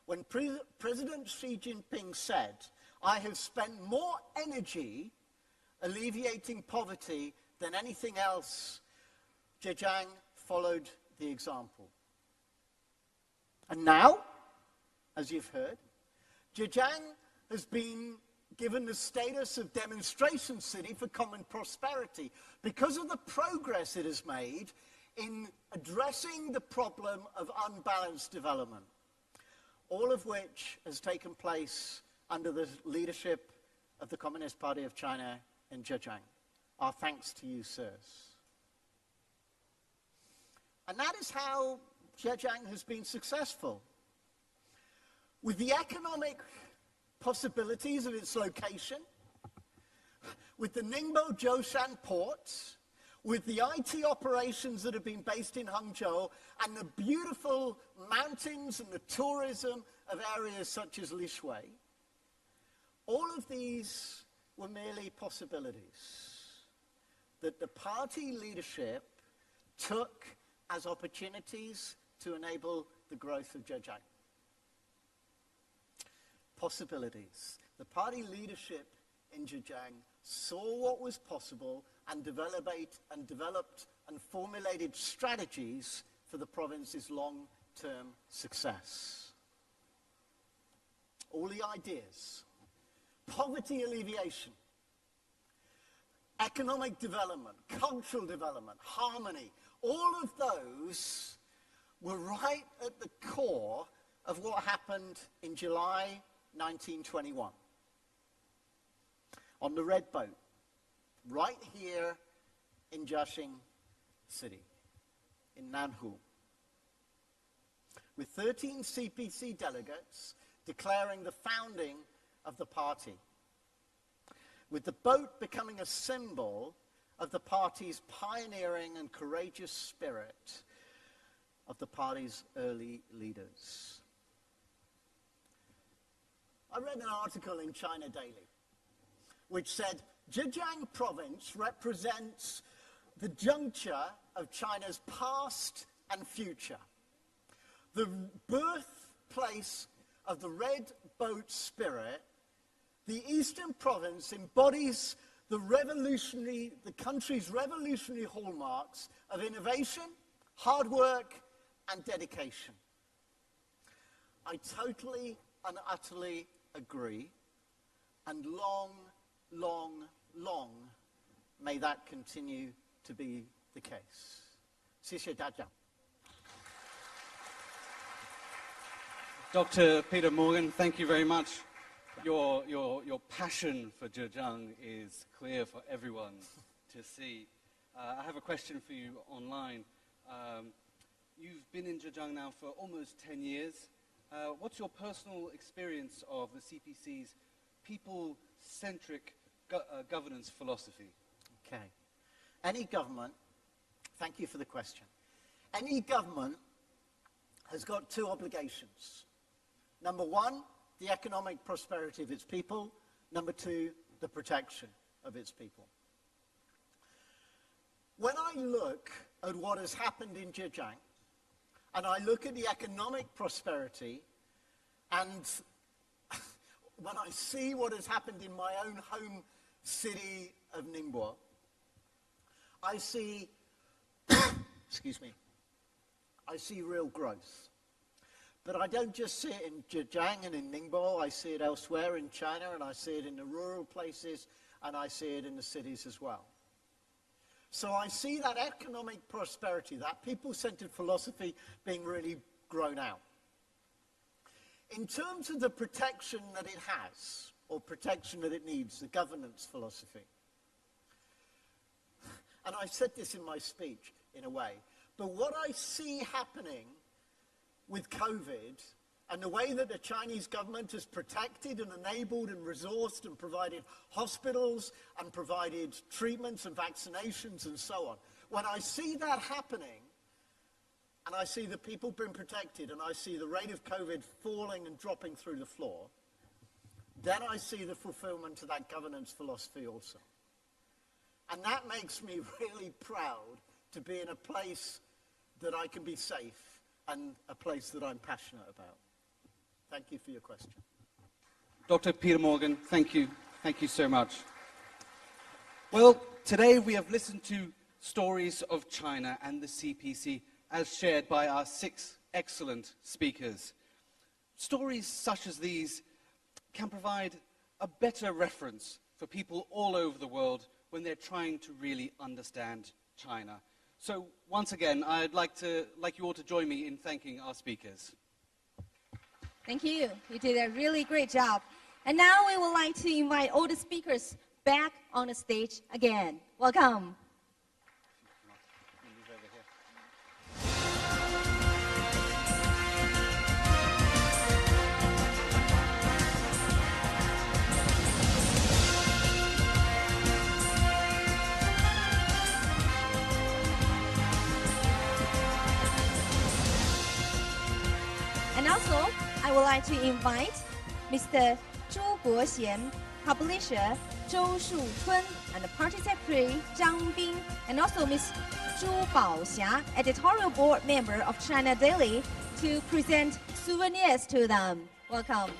When President Xi Jinping said, "I have spent more energy alleviating poverty than anything else," Zhejiang followed the example. And now, as you've heard, Zhejiang has been given the status of demonstration city for common prosperity because of the progress it has made in addressing the problem of unbalanced development, all of which has taken place under the leadership of the Communist Party of China in Zhejiang. Our thanks to you, sirs. And that is how Zhejiang has been successful. With the economic possibilities of its location, with the Ningbo Zhoushan port, with the IT operations that have been based in Hangzhou, and the beautiful mountains and the tourism of areas such as Lishui, all of these were merely possibilities that the party leadership took as opportunities to enable the growth of Zhejiang. Possibilities. The party leadership in Zhejiang saw what was possible and developed and formulated strategies for the province's long-term success. All the ideas: poverty alleviation, economic development, cultural development, harmony, all of those were right at the core of what happened in July 1921. On the Red Boat, right here in Jiaxing City, in Nanhu, with 13 CPC delegates declaring the founding of the party. with the boat becoming a symbol of the party's pioneering and courageous spirit of the party's early leaders. I read an article in China Daily which said Zhejiang province represents the juncture of China's past and future. The birthplace of the red boat spirit, the eastern province embodies the country's revolutionary hallmarks of innovation, hard work, and dedication. I totally and utterly agree, and long, long, long may that continue to be the case. 谢谢大家. Dr. Peter Morgan, thank you very much. Your passion for Zhejiang is clear for everyone to see. I have a question for you online. You've been in Zhejiang now for almost 10 years. What's your personal experience of the CPC's people-centric governance philosophy? Okay. Any government, thank you for the question. Any government has got two obligations. Number one, the economic prosperity of its people. Number two, the protection of its people. When I look at what has happened in Zhejiang, and I look at the economic prosperity, and when I see what has happened in my own home city of Ningbo, I see, excuse me, I see real growth. But I don't just see it in Zhejiang and in Ningbo, I see it elsewhere in China, and I see it in the rural places, and I see it in the cities as well. So I see that economic prosperity, that people-centered philosophy being really grown out. In terms of the protection that it has, or protection that it needs, the governance philosophy. And I said this in my speech, in a way, but what I see happening with COVID and the way that the Chinese government has protected and enabled and resourced and provided hospitals and provided treatments and vaccinations and so on. When I see that happening, and I see the people being protected, and I see the rate of COVID falling and dropping through the floor, then I see the fulfillment of that governance philosophy also. And that makes me really proud to be in a place that I can be safe and a place that I'm passionate about. Thank you for your question. Dr. Peter Morgan, thank you. Thank you so much. Well, today we have listened to stories of China and the CPC as shared by our 6 excellent speakers. Stories such as these can provide a better reference for people all over the world when they're trying to really understand China. So once again, I'd like you all to join me in thanking our speakers. Thank you. You did a really great job. And now we would like to invite all the speakers back on the stage again. Welcome. And also, I would like to invite Mr. Zhu Guoxian, publisher Zhou Shuchun, and the party secretary Zhang Bing, and also Ms. Zhu Baoxia, editorial board member of China Daily, to present souvenirs to them. Welcome.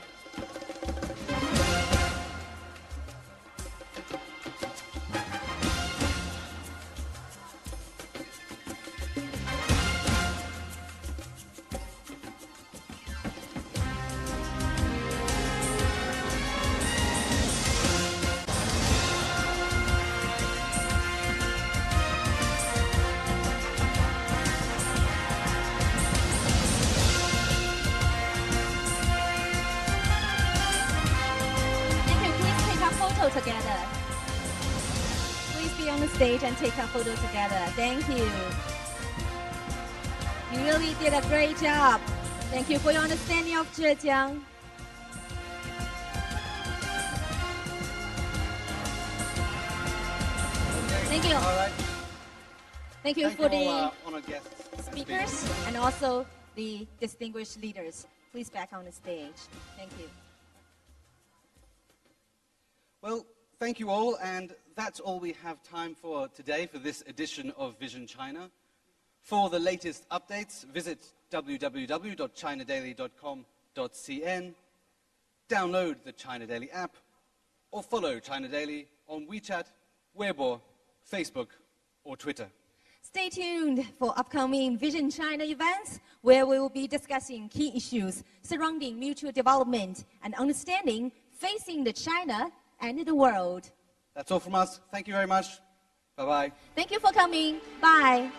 Together. Please be on the stage and take a photo together. Thank you. You really did a great job. Thank you for your understanding of Zhejiang. Thank you. All right. Thank you for the honored guests speakers and also the distinguished leaders. Please back on the stage. Thank you. Well, thank you all, and that's all we have time for today for this edition of Vision China. For the latest updates, visit www.chinadaily.com.cn, download the China Daily app, or follow China Daily on WeChat, Weibo, Facebook, or Twitter. Stay tuned for upcoming Vision China events, where we will be discussing key issues surrounding mutual development and understanding facing the China and the world. That's all from us. Thank you very much. Bye-bye. Thank you for coming. Bye.